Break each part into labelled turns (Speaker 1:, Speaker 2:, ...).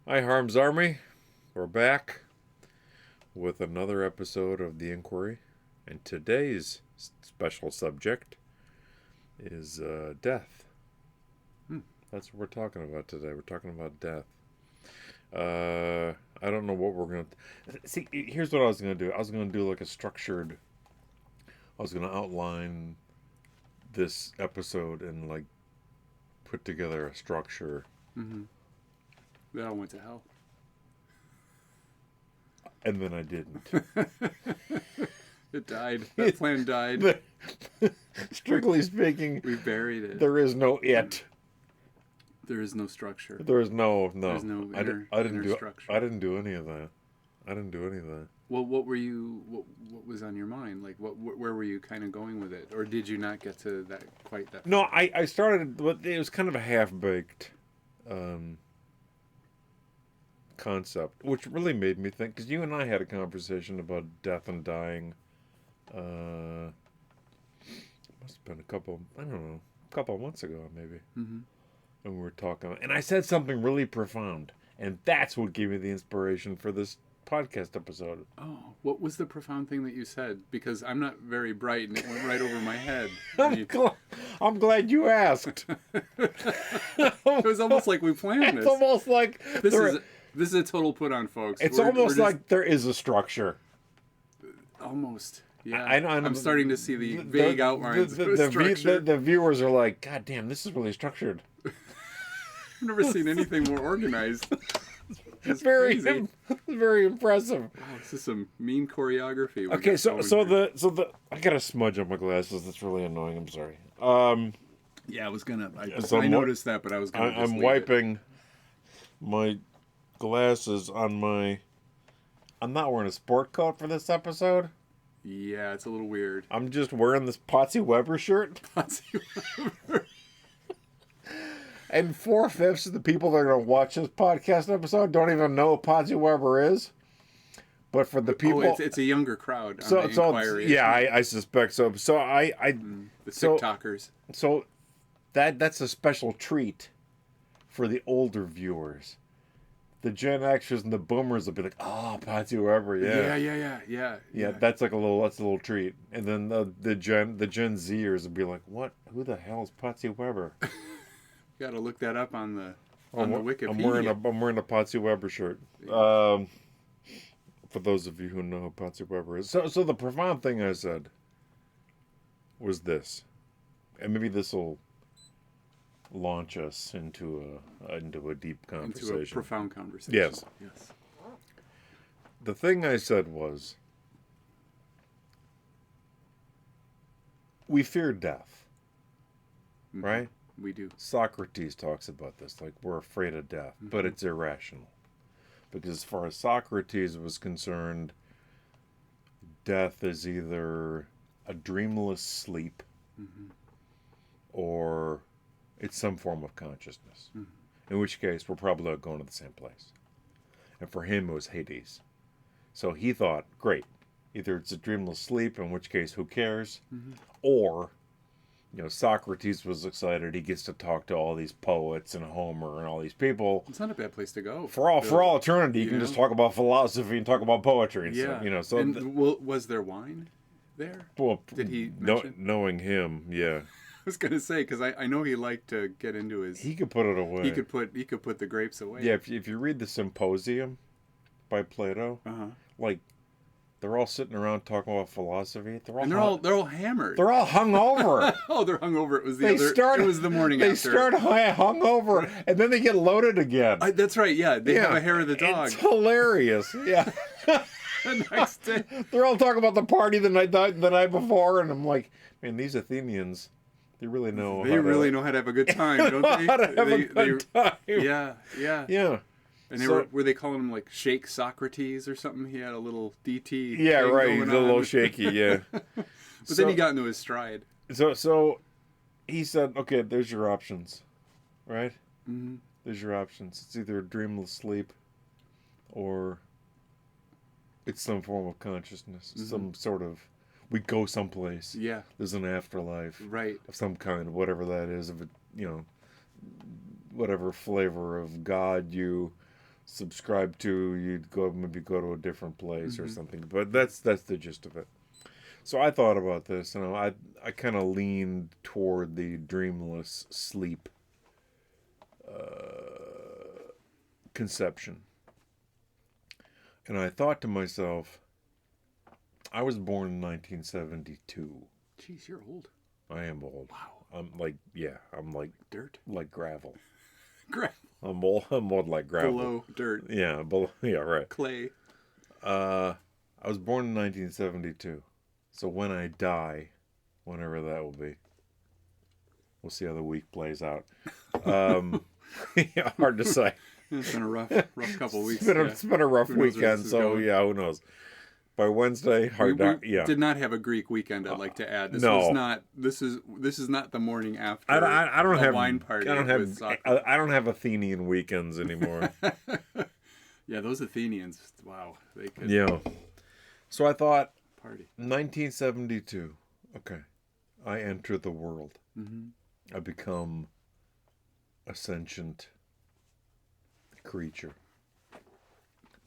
Speaker 1: Hi, Harms Army. We're back with another episode of The Inquiry. And today's special subject is death. That's what we're talking about today. We're talking about death. I don't know what we're going to... See, here's what I was going to do. I was going to do like a structured... I was going to outline this episode and like put together a structure.
Speaker 2: Mm-hmm. That all went to hell.
Speaker 1: And then I didn't.
Speaker 2: It died. That plan died.
Speaker 1: Strictly speaking,
Speaker 2: We buried it.
Speaker 1: there is no it.
Speaker 2: There is no structure.
Speaker 1: There is no.
Speaker 2: There's no
Speaker 1: I didn't
Speaker 2: inner
Speaker 1: do.
Speaker 2: structure.
Speaker 1: I didn't do any of that. I didn't do any of that.
Speaker 2: Well, what were you? What was on your mind? Like, where were you kind of going with it, or did you not get to that quite that?
Speaker 1: No, I started. It was kind of a half baked concept, which really made me think. Because you and I had a conversation about death and dying. Must have been I don't know, a couple of months ago maybe.
Speaker 2: Mm-hmm.
Speaker 1: And we were talking, and I said something really profound, and that's what gave me the inspiration for this podcast episode.
Speaker 2: Oh, what was the profound thing that you said? Because I'm not very bright, and it went right over my head.
Speaker 1: I'm glad you asked.
Speaker 2: It was almost like we planned this.
Speaker 1: It's almost like
Speaker 2: This is a total put on, folks.
Speaker 1: It's almost like there is a structure.
Speaker 2: Almost. Yeah,
Speaker 1: I'm
Speaker 2: starting to see the vague outlines of structure.
Speaker 1: The viewers are like, God damn, this is really structured.
Speaker 2: I've never seen anything more organized. It's
Speaker 1: very
Speaker 2: crazy.
Speaker 1: very impressive.
Speaker 2: Wow, this is some mean choreography.
Speaker 1: Okay, so the I got a smudge on my glasses. That's really annoying. I'm sorry.
Speaker 2: Yeah, I was gonna.
Speaker 1: So
Speaker 2: I noticed that, but I was gonna.
Speaker 1: I'm wiping my glasses on my. I'm not wearing a sport coat for this episode.
Speaker 2: Yeah, it's a little weird.
Speaker 1: I'm just wearing this Potsy Weber shirt. And 4/5 of the people that are going to watch this podcast episode don't even know who Potsy Weber is. But for the people...
Speaker 2: Oh, it's a younger crowd on the Inquiry.
Speaker 1: Yeah, I suspect so. So
Speaker 2: the TikTokers.
Speaker 1: So that's a special treat for the older viewers. The Gen Xers and the Boomers will be like, "Oh, Potsy Weber, yeah." That's a little treat. And then the Gen Zers will be like, "What? Who the hell is Potsy Weber?"
Speaker 2: Got to look that up on the Wikipedia.
Speaker 1: I'm wearing a Potsy Weber shirt. For those of you who know who Potsy Weber is, so the profound thing I said was this, and maybe this will launch us into a deep conversation.
Speaker 2: Into a profound conversation.
Speaker 1: Yes.
Speaker 2: Yes.
Speaker 1: The thing I said was, we fear death, right?
Speaker 2: We do.
Speaker 1: Socrates talks about this, like we're afraid of death, but it's irrational. Because as far as Socrates was concerned, death is either a dreamless sleep or it's some form of consciousness. In which case, we're probably not going to the same place. And for him, it was Hades. So he thought, great, either it's a dreamless sleep, in which case, who cares? Or... Socrates was excited. He gets to talk to all these poets and Homer and all these people.
Speaker 2: It's not a bad place to go.
Speaker 1: For all eternity, you can just talk about philosophy and talk about poetry and stuff. So,
Speaker 2: was there wine there?
Speaker 1: Well,
Speaker 2: did he mention?
Speaker 1: Knowing him, yeah.
Speaker 2: I was gonna say because I know he liked to get into his.
Speaker 1: He could put it away.
Speaker 2: He could put the grapes away.
Speaker 1: Yeah, if you read the Symposium by Plato, like. They're all sitting around talking about philosophy. They're all
Speaker 2: hammered.
Speaker 1: They're all hungover.
Speaker 2: Oh, they're hungover. It was it was the morning after.
Speaker 1: They start hungover, and then they get loaded again.
Speaker 2: That's right. Yeah, they have a hair of the dog.
Speaker 1: It's hilarious. Yeah.
Speaker 2: The next day,
Speaker 1: they're all talking about the party the night before, and I'm like, man, these Athenians, they really know.
Speaker 2: They really know how to have a good time, don't they?
Speaker 1: How to have a good time.
Speaker 2: Yeah. And were they calling him like Shake Socrates or something? He had a little DT.
Speaker 1: Yeah, right. He's a little shaky. Yeah.
Speaker 2: But then he got into his stride.
Speaker 1: So he said, "Okay, there's your options, right?
Speaker 2: Mm-hmm.
Speaker 1: There's your options. It's either a dreamless sleep, or it's some form of consciousness, some sort of we go someplace.
Speaker 2: Yeah,
Speaker 1: there's an afterlife,
Speaker 2: right,
Speaker 1: of some kind, whatever that is, of it, whatever flavor of God you subscribe to, you'd maybe go to a different place or something. But that's the gist of it. So I thought about this, and I kind of leaned toward the dreamless sleep conception. And I thought to myself, I was born in 1972.
Speaker 2: Jeez, you're old.
Speaker 1: I am old.
Speaker 2: Wow.
Speaker 1: I'm like
Speaker 2: Dirt.
Speaker 1: like gravel.
Speaker 2: Gravel.
Speaker 1: I'm old like gravel.
Speaker 2: Below dirt.
Speaker 1: Yeah, right.
Speaker 2: Clay.
Speaker 1: I was born in 1972. So when I die, whenever that will be, we'll see how the week plays out. Yeah, hard to say.
Speaker 2: It's been a rough couple of weeks.
Speaker 1: It's been a rough
Speaker 2: Who knows where
Speaker 1: weekend,
Speaker 2: this is
Speaker 1: so
Speaker 2: going.
Speaker 1: yeah, who knows? By Wednesday,
Speaker 2: We did not have a Greek weekend. I'd like to add. This was not. This is not the morning after.
Speaker 1: I don't have
Speaker 2: wine party.
Speaker 1: I don't have
Speaker 2: with soccer.
Speaker 1: I don't have Athenian weekends anymore.
Speaker 2: Yeah, those Athenians. Wow, they could
Speaker 1: Yeah. So I thought,
Speaker 2: party.
Speaker 1: 1972. Okay, I enter the world. I become a sentient creature.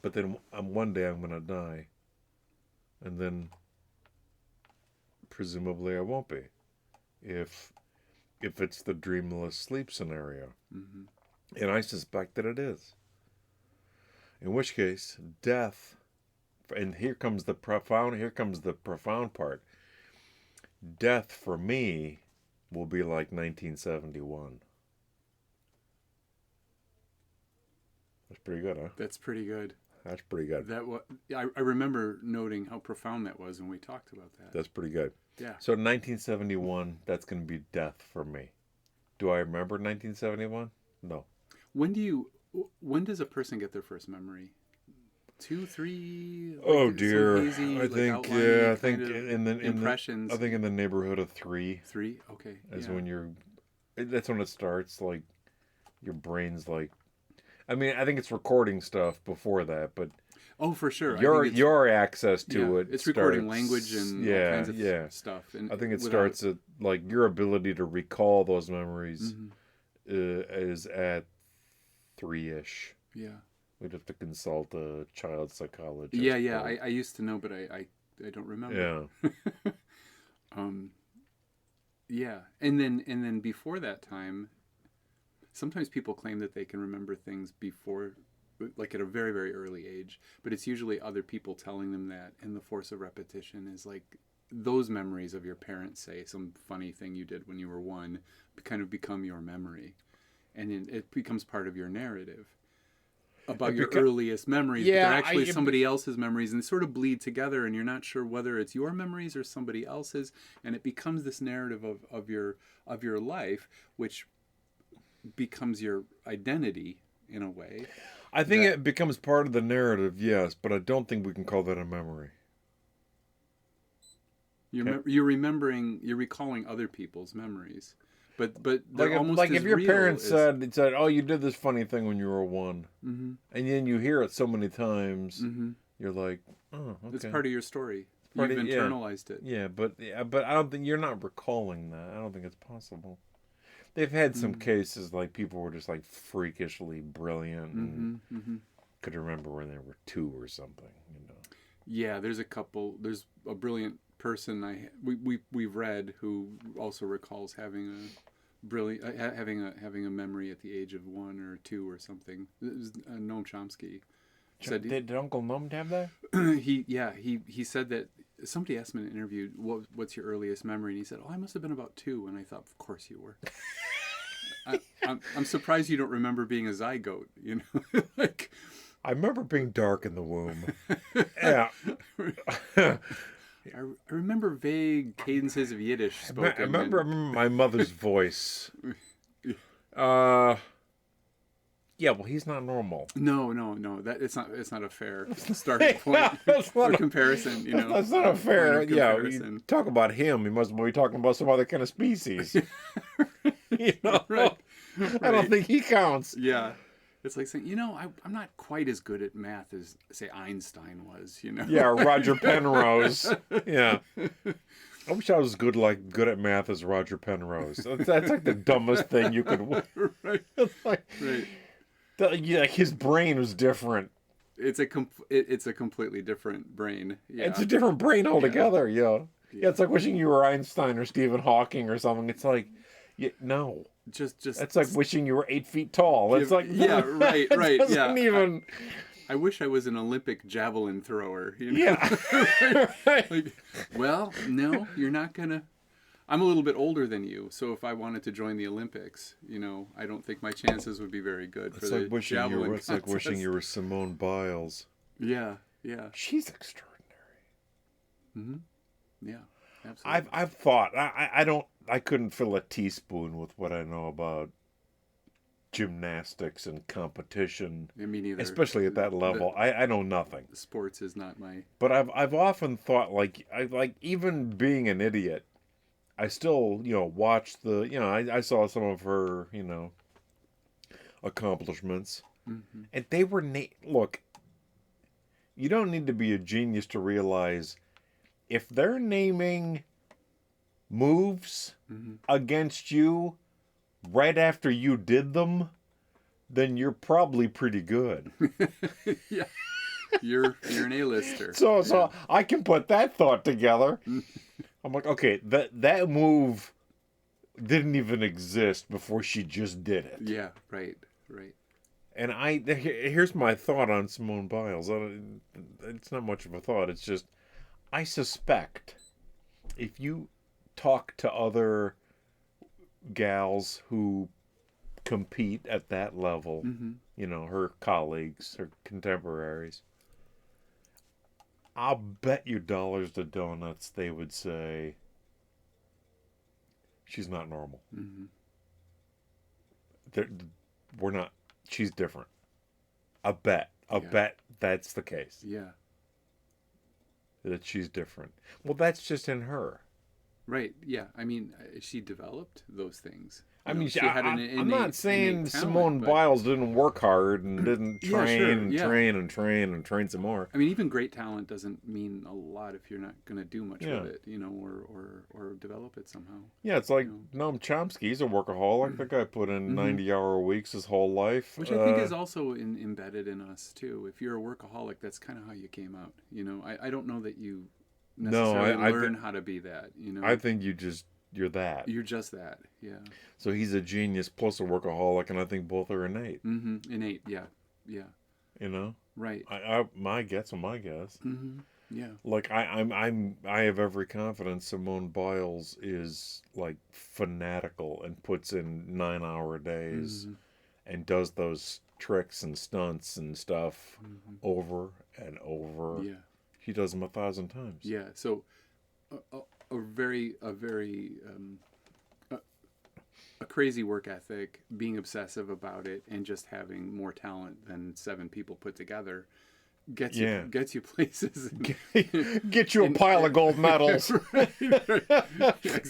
Speaker 1: But then one day I'm going to die. And then presumably I won't be. If it's the dreamless sleep scenario. And I suspect that it is. In which case, death, and here comes the profound part. Death for me will be like 1971. That's pretty good, huh?
Speaker 2: That's pretty good.
Speaker 1: That's pretty good.
Speaker 2: I remember noting how profound that was when we talked about that.
Speaker 1: That's pretty good.
Speaker 2: Yeah.
Speaker 1: So 1971, that's going to be death for me. Do I remember 1971? No.
Speaker 2: When does a person get their first memory? 2, 3? Like,
Speaker 1: Oh dear.
Speaker 2: Hazy,
Speaker 1: I think in the
Speaker 2: impressions.
Speaker 1: I think in the neighborhood of 3.
Speaker 2: 3? Okay.
Speaker 1: Is when that's when it starts, like your brain's like, I mean, I think it's recording stuff before that, but
Speaker 2: oh, for sure.
Speaker 1: Your access to it.
Speaker 2: It's recording language and all kinds of stuff. And
Speaker 1: I think it starts at like your ability to recall those memories is at 3-ish.
Speaker 2: Yeah.
Speaker 1: We'd have to consult a child psychologist.
Speaker 2: Yeah. I used to know, but I don't remember.
Speaker 1: Yeah.
Speaker 2: Yeah, and then before that time, sometimes people claim that they can remember things before, like at a very, very early age, but it's usually other people telling them that, and the force of repetition is like those memories of your parents say some funny thing you did when you were 1 kind of become your memory, and it becomes part of your narrative about your earliest memories.
Speaker 1: Yeah,
Speaker 2: but they're actually somebody else's memories, and they sort of bleed together, and you're not sure whether it's your memories or somebody else's, and it becomes this narrative of your life, which becomes your identity in a way.
Speaker 1: I think it becomes part of the narrative, yes, but I don't think we can call that a memory.
Speaker 2: You're recalling other people's memories, but they're almost
Speaker 1: like
Speaker 2: as
Speaker 1: if your
Speaker 2: real
Speaker 1: parents
Speaker 2: as...
Speaker 1: said, "Oh, you did this funny thing when you were 1," and then you hear it so many times, you're like, "Oh, okay."
Speaker 2: It's part of your story. You've internalized it.
Speaker 1: Yeah, but I don't think you're not recalling that. I don't think it's possible. They've had some cases like people were just like freakishly brilliant and could remember when they were 2 or something, you know.
Speaker 2: Yeah, there's a brilliant person we've read who also recalls having a brilliant having a memory at the age of 1 or 2 or something. It was Noam Chomsky.
Speaker 1: Did Uncle Noam have that?
Speaker 2: He said that somebody asked him in an interview, what's your earliest memory? And he said, I must have been about 2. And I thought, of course you were. I'm surprised you don't remember being a zygote, you know? Like,
Speaker 1: I remember being dark in the womb. Yeah.
Speaker 2: I remember vague cadences of Yiddish spoken.
Speaker 1: I remember my mother's voice. Yeah, well, he's not normal.
Speaker 2: No. That it's not a fair starting point for comparison. You know,
Speaker 1: that's not a fair. Yeah, you talk about him. He must be talking about some other kind of species. You know,
Speaker 2: right.
Speaker 1: I don't think he counts.
Speaker 2: Yeah, it's like saying, you know, I'm not quite as good at math as say Einstein was. You know.
Speaker 1: Yeah, Roger Penrose. Yeah. I wish I was good at math as Roger Penrose. That's like the dumbest thing you could.
Speaker 2: Right.
Speaker 1: It's like,
Speaker 2: right.
Speaker 1: Like his brain was different.
Speaker 2: It's a completely different brain. Yeah.
Speaker 1: It's a different brain altogether. Yeah. Yeah, it's like wishing you were Einstein or Stephen Hawking or something. It's like, no.
Speaker 2: Just
Speaker 1: It's like wishing you were 8 feet tall. It's like,
Speaker 2: yeah, right,
Speaker 1: it doesn't even.
Speaker 2: I wish I was an Olympic javelin thrower. You know?
Speaker 1: Yeah. Right.
Speaker 2: Like, well, no, you're not gonna. I'm a little bit older than you, so if I wanted to join the Olympics, I don't think my chances would be very good for the javelin
Speaker 1: It's like wishing you were Simone Biles.
Speaker 2: Yeah, yeah.
Speaker 1: She's extraordinary.
Speaker 2: Mm-hmm. Yeah, absolutely.
Speaker 1: I've thought I couldn't fill a teaspoon with what I know about gymnastics and competition.
Speaker 2: Yeah, me neither.
Speaker 1: Especially at that level. I know nothing.
Speaker 2: Sports is not my.
Speaker 1: But I've often thought like even being an idiot, I still, watched I saw some of her, accomplishments.
Speaker 2: Mm-hmm.
Speaker 1: And they were look, you don't need to be a genius to realize if they're naming moves
Speaker 2: Mm-hmm.
Speaker 1: against you right after you did them, then you're probably pretty good.
Speaker 2: Yeah. You're an A-lister.
Speaker 1: So I can put that thought together. I'm like, okay, that move didn't even exist before she just did it.
Speaker 2: Yeah, right.
Speaker 1: And here's my thought on Simone Biles. It's not much of a thought. It's just, I suspect if you talk to other gals who compete at that level,
Speaker 2: Mm-hmm.
Speaker 1: Her colleagues, her contemporaries, I'll bet you dollars to donuts they would say she's not normal.
Speaker 2: Mm-hmm.
Speaker 1: We're not. She's different. I bet that's the case.
Speaker 2: Yeah.
Speaker 1: That she's different. Well, that's just in her.
Speaker 2: Right. Yeah. I mean, she developed those things.
Speaker 1: I'm not saying Simone Biles didn't work hard and didn't train some more.
Speaker 2: I mean, even great talent doesn't mean a lot if you're not going to do much with it, or develop it somehow.
Speaker 1: Yeah, it's like Noam Chomsky. He's a workaholic. That guy put in 90-hour weeks his whole life.
Speaker 2: Which I think is also embedded in us, too. If you're a workaholic, that's kind of how you came out. I don't know that you necessarily learn how to be that.
Speaker 1: I think you're that.
Speaker 2: You're just that, yeah.
Speaker 1: So he's a genius plus a workaholic, and I think both are innate.
Speaker 2: Mm-hmm. Innate, yeah.
Speaker 1: Right. My guess.
Speaker 2: Mm-hmm. Yeah.
Speaker 1: Like I have every confidence Simone Biles is like fanatical and puts in 9-hour days, and does those tricks and stunts and stuff over and over.
Speaker 2: Yeah.
Speaker 1: She does them 1,000 times.
Speaker 2: Yeah. So. A very crazy work ethic, being obsessive about it, and just having more talent than 7 people put together gets you places.
Speaker 1: Get you a pile of gold medals,
Speaker 2: exactly.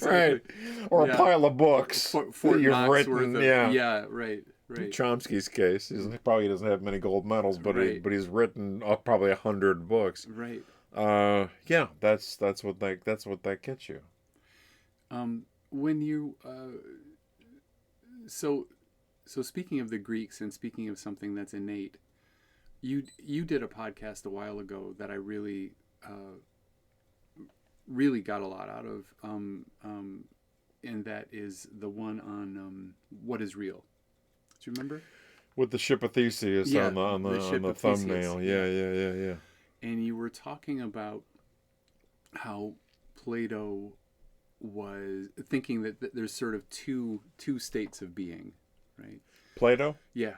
Speaker 1: Right? Or a pile of books
Speaker 2: Fort
Speaker 1: you've
Speaker 2: Knox
Speaker 1: written.
Speaker 2: Right.
Speaker 1: In Chomsky's case, he probably doesn't have many gold medals, but he's written probably 100 books.
Speaker 2: Right.
Speaker 1: That's what that gets you.
Speaker 2: When you so speaking of the Greeks and speaking of something that's innate, you did a podcast a while ago that I really got a lot out of, and that is the one on what is real. Do you remember?
Speaker 1: With the ship of Theseus on the thumbnail. Yeah.
Speaker 2: And you were talking about how Plato was thinking that there's sort of two states of being, right?
Speaker 1: Plato?
Speaker 2: Yeah.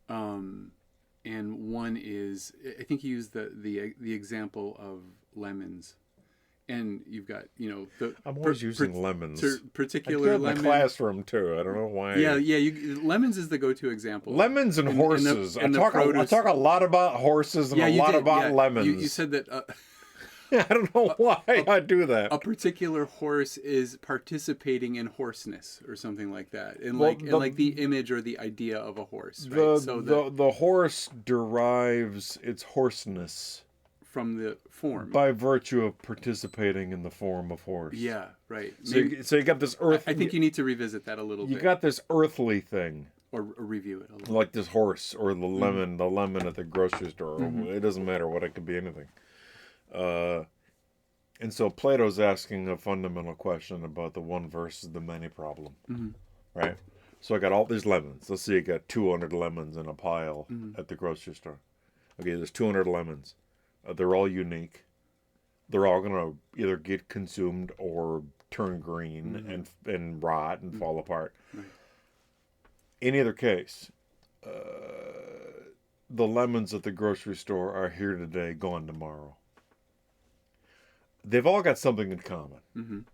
Speaker 2: And one is, I think he used the example of lemons. And you've got,
Speaker 1: I'm always using lemons.
Speaker 2: Particular lemon.
Speaker 1: In the classroom too. I don't know why.
Speaker 2: Yeah. Lemons is the go-to example.
Speaker 1: Lemons and horses. I talk a lot about horses and a lot about lemons.
Speaker 2: You said that.
Speaker 1: I don't know why I do that.
Speaker 2: A particular horse is participating in horseness or something like that, and like the image or the idea of a horse. Right?
Speaker 1: The horse derives its horseness
Speaker 2: from the form
Speaker 1: by virtue of participating in the form of horse.
Speaker 2: Yeah, right.
Speaker 1: So you got this earth.
Speaker 2: I think you need to revisit that a little bit.
Speaker 1: You got this earthly thing
Speaker 2: or review it a little.
Speaker 1: Like this horse or the lemon at the grocery store. It doesn't matter what, it could be anything. And so Plato's asking a fundamental question about the one versus the many problem, right? So I got all these lemons. Let's say you got 200 lemons in a pile at the grocery store. Okay, there's 200 lemons. They're all unique. They're all going to either get consumed or turn green and rot and fall apart.
Speaker 2: Right.
Speaker 1: In either case, the lemons at the grocery store are here today, gone tomorrow. They've all got something in common,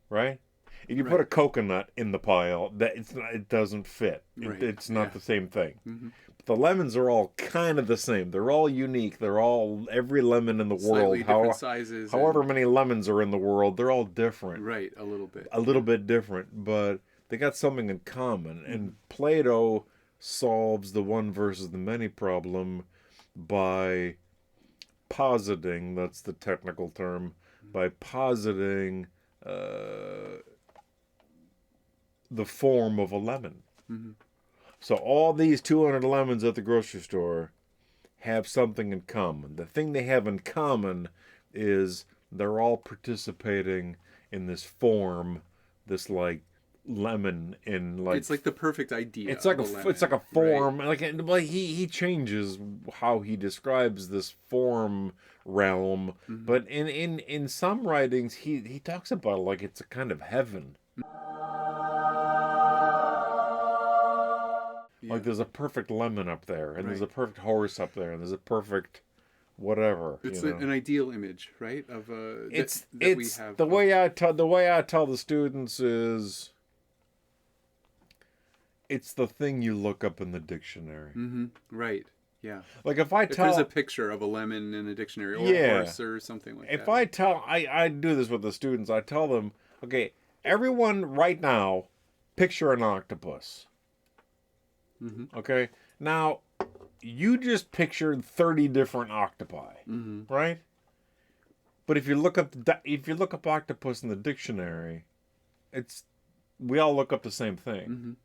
Speaker 1: right? If you put a coconut in the pile, it doesn't fit. It's not the same thing. But the lemons are all kind of the same. They're all unique. They're all, every lemon in the
Speaker 2: Slightly
Speaker 1: world,
Speaker 2: different sizes.
Speaker 1: however many lemons are in the world, they're all different.
Speaker 2: Right, a little bit.
Speaker 1: A little bit different, but they got something in common. And Plato solves the one versus the many problem by positing, that's the technical term, by positing the form of a lemon. So all these 200 lemons at the grocery store have something in common. The thing they have in common is they're all participating in this form, this like lemon in like,
Speaker 2: it's like the perfect idea.
Speaker 1: it's like it's like a form,
Speaker 2: right?
Speaker 1: like he changes how he describes this form realm, but in some writings he talks about it like it's a kind of heaven. Like there's a perfect lemon up there, and there's a perfect horse up there, and there's a perfect whatever.
Speaker 2: It's
Speaker 1: you know?
Speaker 2: an ideal image, right? Of
Speaker 1: it's
Speaker 2: we have
Speaker 1: the way I tell the students is, it's the thing you look up in the dictionary.
Speaker 2: Right. Yeah.
Speaker 1: Like if
Speaker 2: there's a picture of a lemon in a dictionary or a horse or something like that.
Speaker 1: If I do this with the students, I tell them, okay, everyone right now, picture an octopus. Okay? Now, you just pictured 30 different octopi, right? But if you look up octopus in the dictionary, we all look up the same thing.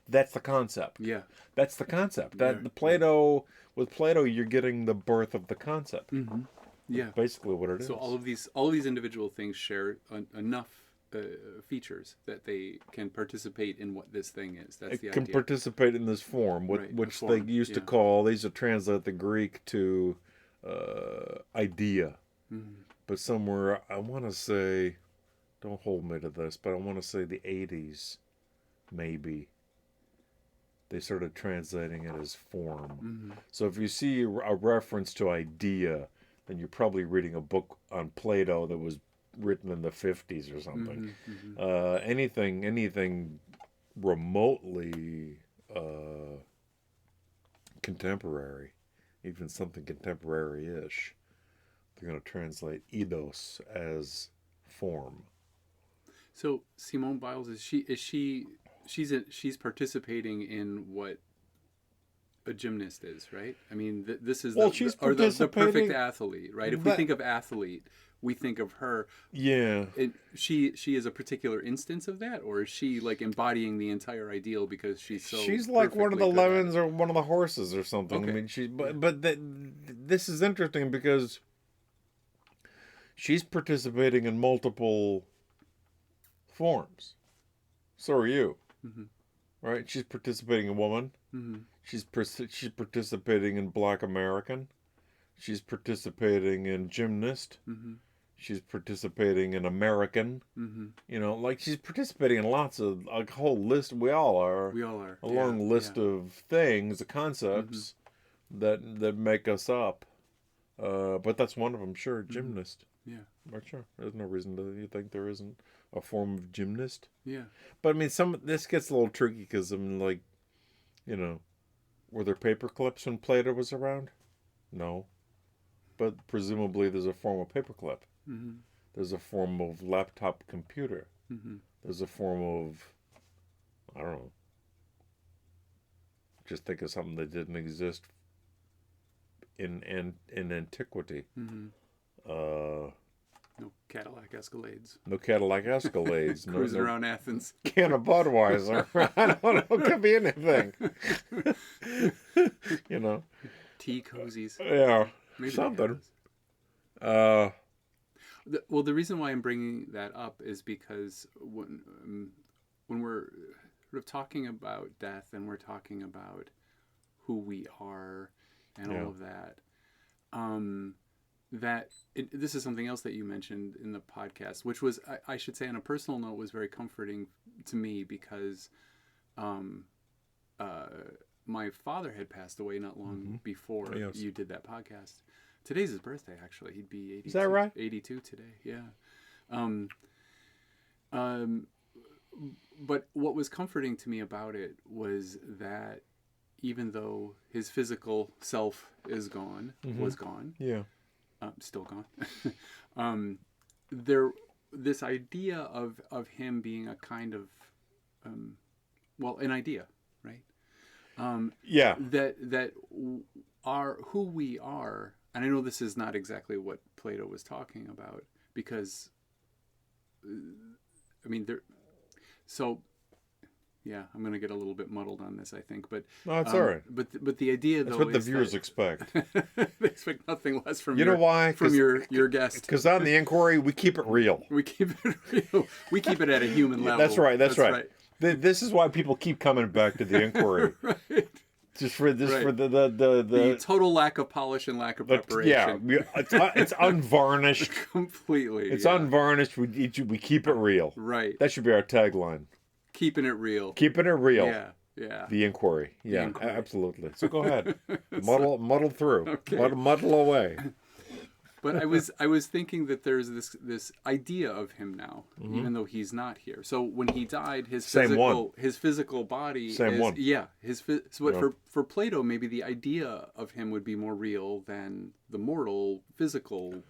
Speaker 1: That's the concept.
Speaker 2: Yeah.
Speaker 1: That's the concept. With Plato, you're getting the birth of the concept.
Speaker 2: Yeah.
Speaker 1: That's basically what it is.
Speaker 2: So all of these individual things share enough features that they can participate in what this thing is. That's the idea.
Speaker 1: It can participate in this form, which they used to call, they used to translate the Greek to idea. But somewhere, I want to say, don't hold me to this, but I want to say the 80s, maybe. They started translating it as form. So if you see a reference to idea, then you're probably reading a book on Plato that was written in the 50s or something. Anything remotely contemporary, even something contemporary-ish, they're going to translate eidos as form.
Speaker 2: So Simone Biles, she's participating in what a gymnast is, right? I mean, this is the perfect athlete, right? If we think of athlete, we think of her.
Speaker 1: Yeah.
Speaker 2: She is a particular instance of that, or is she like embodying the entire ideal because she's
Speaker 1: like one of the lemons or one of the horses or something.
Speaker 2: Okay.
Speaker 1: I mean, this is interesting because she's participating in multiple forms. So are you. Right? She's participating in woman. She's participating in Black American. She's participating in gymnast. She's participating in American. You know, like she's participating in lots of, a whole list. We all are. A long list of things, the concepts that make us up. But that's one of them, sure. Gymnast.
Speaker 2: Yeah.
Speaker 1: Right, sure. There's no reason you think there isn't a form of gymnast.
Speaker 2: Yeah.
Speaker 1: But I mean, this gets a little tricky because I'm like, you know, were there paper clips when Plato was around? No. But presumably there's a form of paperclip. There's a form of laptop computer. There's a form of, I don't know, just think of something that didn't exist in antiquity.
Speaker 2: Cadillac Escalades.
Speaker 1: No Cadillac Escalades.
Speaker 2: Cruising
Speaker 1: no
Speaker 2: around Athens.
Speaker 1: can of Budweiser. I don't know. It could be anything. You know.
Speaker 2: Tea cozies.
Speaker 1: Yeah.
Speaker 2: Maybe they
Speaker 1: Something.
Speaker 2: have those. Well, the reason why I'm bringing that up is because when we're sort of talking about death and we're talking about who we are and all of that, this is something else that you mentioned in the podcast, which was, I should say on a personal note, was very comforting to me because my father had passed away not long before you did that podcast. Today's his birthday, actually. He'd be 82.
Speaker 1: Is that right?
Speaker 2: 82 today, yeah. But what was comforting to me about it was that even though his physical self is gone, was gone,
Speaker 1: Yeah.
Speaker 2: still gone, this idea of him being a kind of, an idea, right?
Speaker 1: Yeah.
Speaker 2: That are who we are. And I know this is not exactly what Plato was talking about because, I'm going to get a little bit muddled on this, I think, but
Speaker 1: No, it's all right.
Speaker 2: But the idea,
Speaker 1: That's
Speaker 2: though,
Speaker 1: what the
Speaker 2: is
Speaker 1: viewers
Speaker 2: that
Speaker 1: expect.
Speaker 2: they expect nothing less from
Speaker 1: You know why?
Speaker 2: from your guest.
Speaker 1: Because on the inquiry, we keep it real.
Speaker 2: We keep it real. We keep it at a human level.
Speaker 1: That's right. That's right. This is why people keep coming back to the inquiry.
Speaker 2: Right.
Speaker 1: Just for this,
Speaker 2: Right.
Speaker 1: for
Speaker 2: The total lack of polish and lack of preparation.
Speaker 1: yeah, it's unvarnished.
Speaker 2: Completely.
Speaker 1: It's
Speaker 2: yeah.
Speaker 1: unvarnished. We keep it real.
Speaker 2: Right.
Speaker 1: That should be our tagline.
Speaker 2: Keeping it real.
Speaker 1: Keeping it real.
Speaker 2: Yeah. Yeah.
Speaker 1: The inquiry. Yeah,
Speaker 2: inquiry.
Speaker 1: absolutely. So go ahead. Muddle through.
Speaker 2: Okay.
Speaker 1: Muddle away.
Speaker 2: But I was thinking that there's this idea of him now, even though he's not here. So when he died, his physical body
Speaker 1: Same
Speaker 2: is,
Speaker 1: one.
Speaker 2: Yeah, for Plato, maybe the idea of him would be more real than the mortal physical.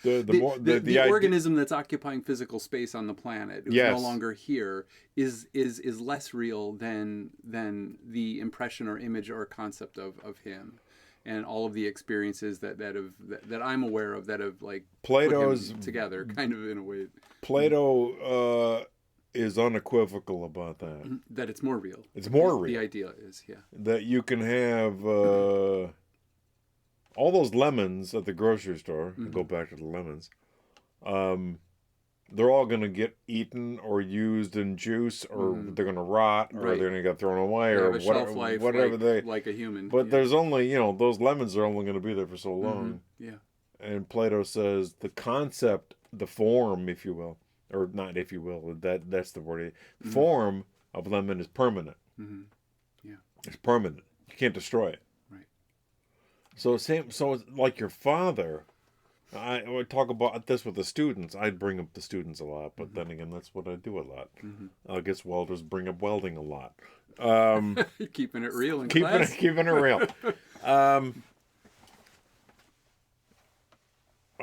Speaker 2: The organism that's occupying physical space on the planet, who's no longer here, is less real than the impression or image or concept of him. And all of the experiences that I'm aware of that have like
Speaker 1: Plato's
Speaker 2: put him together, kind of in a way.
Speaker 1: Plato is unequivocal about that.
Speaker 2: That it's more real.
Speaker 1: It's more real.
Speaker 2: The idea is, yeah.
Speaker 1: That you can have all those lemons at the grocery store. I'll go back to the lemons. They're all going to get eaten or used in juice, or they're going to rot, or they're going to get thrown away, or whatever,
Speaker 2: like a human.
Speaker 1: But there's only, those lemons are only going to be there for so long.
Speaker 2: Yeah.
Speaker 1: And Plato says the concept, the form, if you will, or not if you will, that's the word. Form of lemon is permanent.
Speaker 2: Yeah.
Speaker 1: It's permanent. You can't destroy it.
Speaker 2: Right.
Speaker 1: So it's like your father. I would talk about this with the students. I'd bring up the students a lot, but then again, that's what I do a lot. I guess welders bring up welding a lot.
Speaker 2: Keeping it real in class.
Speaker 1: Keeping it real. I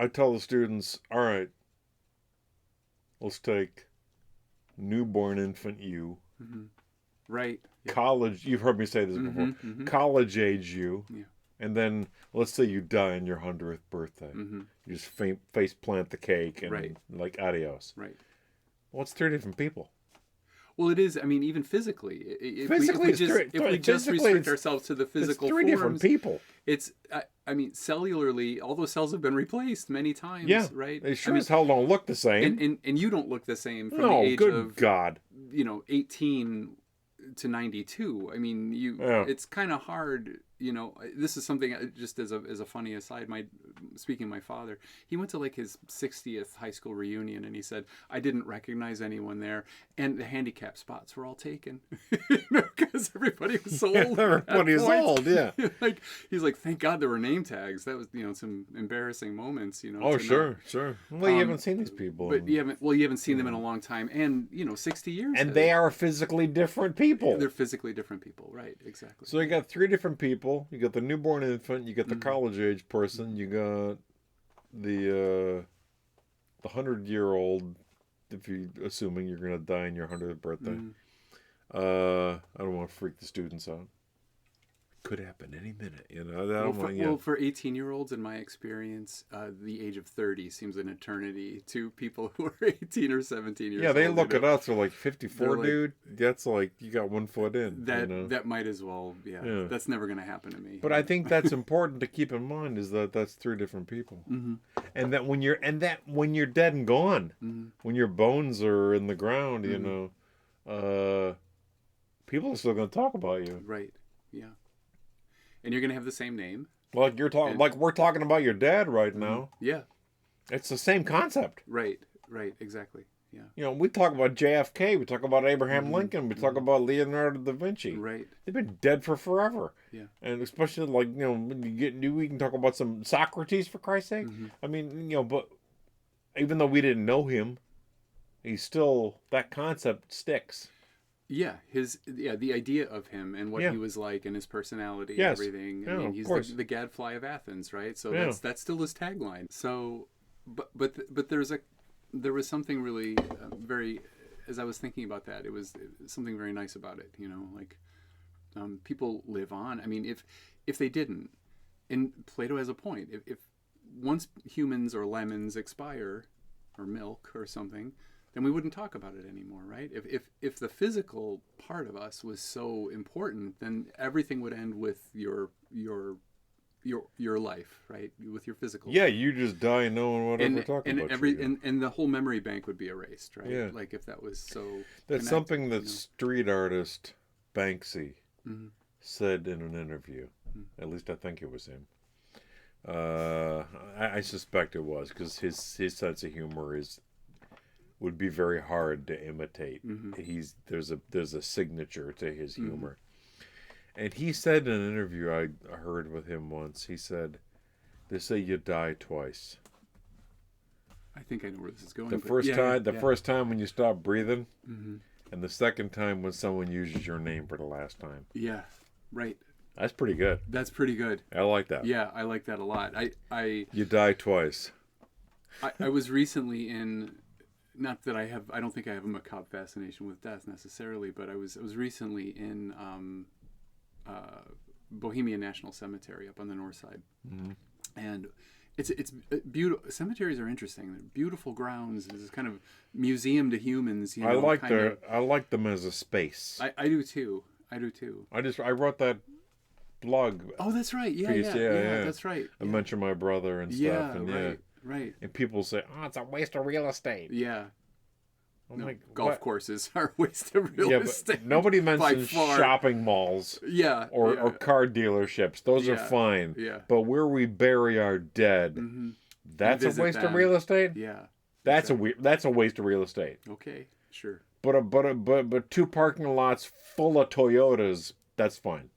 Speaker 1: tell the students, all right, let's take newborn infant you.
Speaker 2: Right. Yeah.
Speaker 1: College, you've heard me say this before. College age you.
Speaker 2: Yeah.
Speaker 1: And then let's say you die on your 100th birthday. You just face plant the cake and like adios.
Speaker 2: Right.
Speaker 1: Well, it's 3 different people.
Speaker 2: Well, it is. I mean, even physically, if we just
Speaker 1: physically,
Speaker 2: restrict ourselves to the physical
Speaker 1: it's 3 different people.
Speaker 2: It's, I mean, cellularly, all those cells have been replaced many times.
Speaker 1: Yeah,
Speaker 2: right.
Speaker 1: They sure as hell don't look the same.
Speaker 2: And you don't look the same from
Speaker 1: no,
Speaker 2: the age
Speaker 1: good
Speaker 2: of
Speaker 1: God.
Speaker 2: 18 to 92. I mean, it's kind of hard. This is something just as a funny aside. Speaking of my father, he went to like his 60th high school reunion, and he said, "I didn't recognize anyone there, and the handicap spots were all taken because everybody was so old."
Speaker 1: Everybody was old, yeah.
Speaker 2: He's like, "Thank God there were name tags." That was some embarrassing moments,
Speaker 1: Oh, sure. Well, you haven't seen these people,
Speaker 2: but you haven't seen them in a long time, and 60 years,
Speaker 1: and they are physically different people.
Speaker 2: They're physically different people, right? Exactly.
Speaker 1: So you got 3 different people. You got the newborn infant, you got the college age person, you got the 100-year-old, if you assuming you're gonna die on your 100th birthday. I don't want to freak the students out. Could happen any minute, you know. That
Speaker 2: Well,
Speaker 1: I'm
Speaker 2: for,
Speaker 1: like,
Speaker 2: well, for 18-year-olds, in my experience, the age of 30 seems an eternity to people who are 18 or 17 years
Speaker 1: yeah, they
Speaker 2: old.
Speaker 1: look
Speaker 2: You
Speaker 1: at
Speaker 2: know?
Speaker 1: us. They're like
Speaker 2: They're
Speaker 1: 54,
Speaker 2: like,
Speaker 1: dude. That's like you got 1 foot in, you
Speaker 2: that
Speaker 1: know.
Speaker 2: that might as well, yeah.
Speaker 1: Yeah.
Speaker 2: That's never going to happen to me.
Speaker 1: But I think that's important to keep in mind is that that's three different people,
Speaker 2: Mm-hmm.
Speaker 1: and that when you're dead and gone,
Speaker 2: Mm-hmm.
Speaker 1: when your bones are in the ground, you
Speaker 2: Mm-hmm.
Speaker 1: know, people are still going to talk about you.
Speaker 2: Right. Yeah. And you're going to have the same name.
Speaker 1: Like you're talking,
Speaker 2: And
Speaker 1: like we're talking about your dad right
Speaker 2: mm-hmm.
Speaker 1: now.
Speaker 2: Yeah.
Speaker 1: It's the same concept.
Speaker 2: Right. Right. Exactly. Yeah.
Speaker 1: You know, we talk about JFK, we talk about Abraham
Speaker 2: Mm-hmm.
Speaker 1: Lincoln, we talk
Speaker 2: Mm-hmm.
Speaker 1: about Leonardo da Vinci.
Speaker 2: Right.
Speaker 1: They've been dead for forever.
Speaker 2: Yeah.
Speaker 1: And especially like, you know, when you get new, we can talk about some Socrates for Christ's sake.
Speaker 2: Mm-hmm.
Speaker 1: I mean, you know, but even though we didn't know him, he's still, that concept sticks.
Speaker 2: Yeah, the idea of him and what
Speaker 1: Yeah.
Speaker 2: he was like and his personality and
Speaker 1: Yes.
Speaker 2: everything. I
Speaker 1: Yeah,
Speaker 2: mean,
Speaker 1: of
Speaker 2: he's
Speaker 1: course.
Speaker 2: the gadfly of Athens, right? So
Speaker 1: Yeah.
Speaker 2: that's still his tagline. So, but there was something really very, as I was thinking about that, it was something very nice about it. You know, like people live on. I mean, if they didn't, and Plato has a point. If once humans or lemons expire, or milk or something, then we wouldn't talk about it anymore, right? If the physical part of us was so important, then everything would end with your life, right? With your physical
Speaker 1: Yeah,
Speaker 2: life.
Speaker 1: you just die knowing whatever we're talking about.
Speaker 2: And the whole memory bank would be erased, right?
Speaker 1: Yeah.
Speaker 2: Like if that was so
Speaker 1: That's
Speaker 2: connected,
Speaker 1: something that
Speaker 2: you know?
Speaker 1: street artist Banksy
Speaker 2: Mhm.
Speaker 1: said in an interview. At least I think it was him. I suspect it was because his sense of humor would be very hard to imitate.
Speaker 2: Mhm.
Speaker 1: There's a signature to his humor, and he said in an interview I heard with him once. He said, "They say you die twice.
Speaker 2: I think I know where this is going.
Speaker 1: The
Speaker 2: but
Speaker 1: first
Speaker 2: yeah,
Speaker 1: time,
Speaker 2: yeah.
Speaker 1: first time when you stop breathing,
Speaker 2: Mhm.
Speaker 1: and the second time when someone uses your name for the last time."
Speaker 2: Yeah, right.
Speaker 1: That's pretty good.
Speaker 2: That's pretty good.
Speaker 1: I like that.
Speaker 2: Yeah, I like that a lot.
Speaker 1: You die twice.
Speaker 2: I was recently in, not that I don't think I have a macabre fascination with death necessarily, but I was recently in Bohemian National Cemetery up on the north side, and it's beautiful. Cemeteries are interesting. They're beautiful grounds. It's this kind of museum to humans. You know,
Speaker 1: I like them as a space.
Speaker 2: I do too. I do too.
Speaker 1: I wrote that blog.
Speaker 2: Oh, that's right. Yeah,
Speaker 1: Piece,
Speaker 2: yeah,
Speaker 1: yeah.
Speaker 2: that's right.
Speaker 1: I mentioned my brother and stuff.
Speaker 2: Yeah,
Speaker 1: And
Speaker 2: right.
Speaker 1: and people say, "Oh, it's a waste of real estate."
Speaker 2: Yeah.
Speaker 1: I'm
Speaker 2: No,
Speaker 1: like,
Speaker 2: golf
Speaker 1: "What?"
Speaker 2: courses are a waste of real
Speaker 1: Yeah,
Speaker 2: estate.
Speaker 1: but nobody
Speaker 2: by
Speaker 1: mentions
Speaker 2: far.
Speaker 1: shopping malls
Speaker 2: Yeah.
Speaker 1: or car dealerships. Those are
Speaker 2: Yeah,
Speaker 1: fine.
Speaker 2: yeah.
Speaker 1: But where we bury our dead,
Speaker 2: Mm-hmm.
Speaker 1: that's a
Speaker 2: visit
Speaker 1: waste of
Speaker 2: them.
Speaker 1: real estate.
Speaker 2: Yeah.
Speaker 1: That's a waste of real estate.
Speaker 2: Okay. Sure.
Speaker 1: But two parking lots full of Toyotas, that's fine.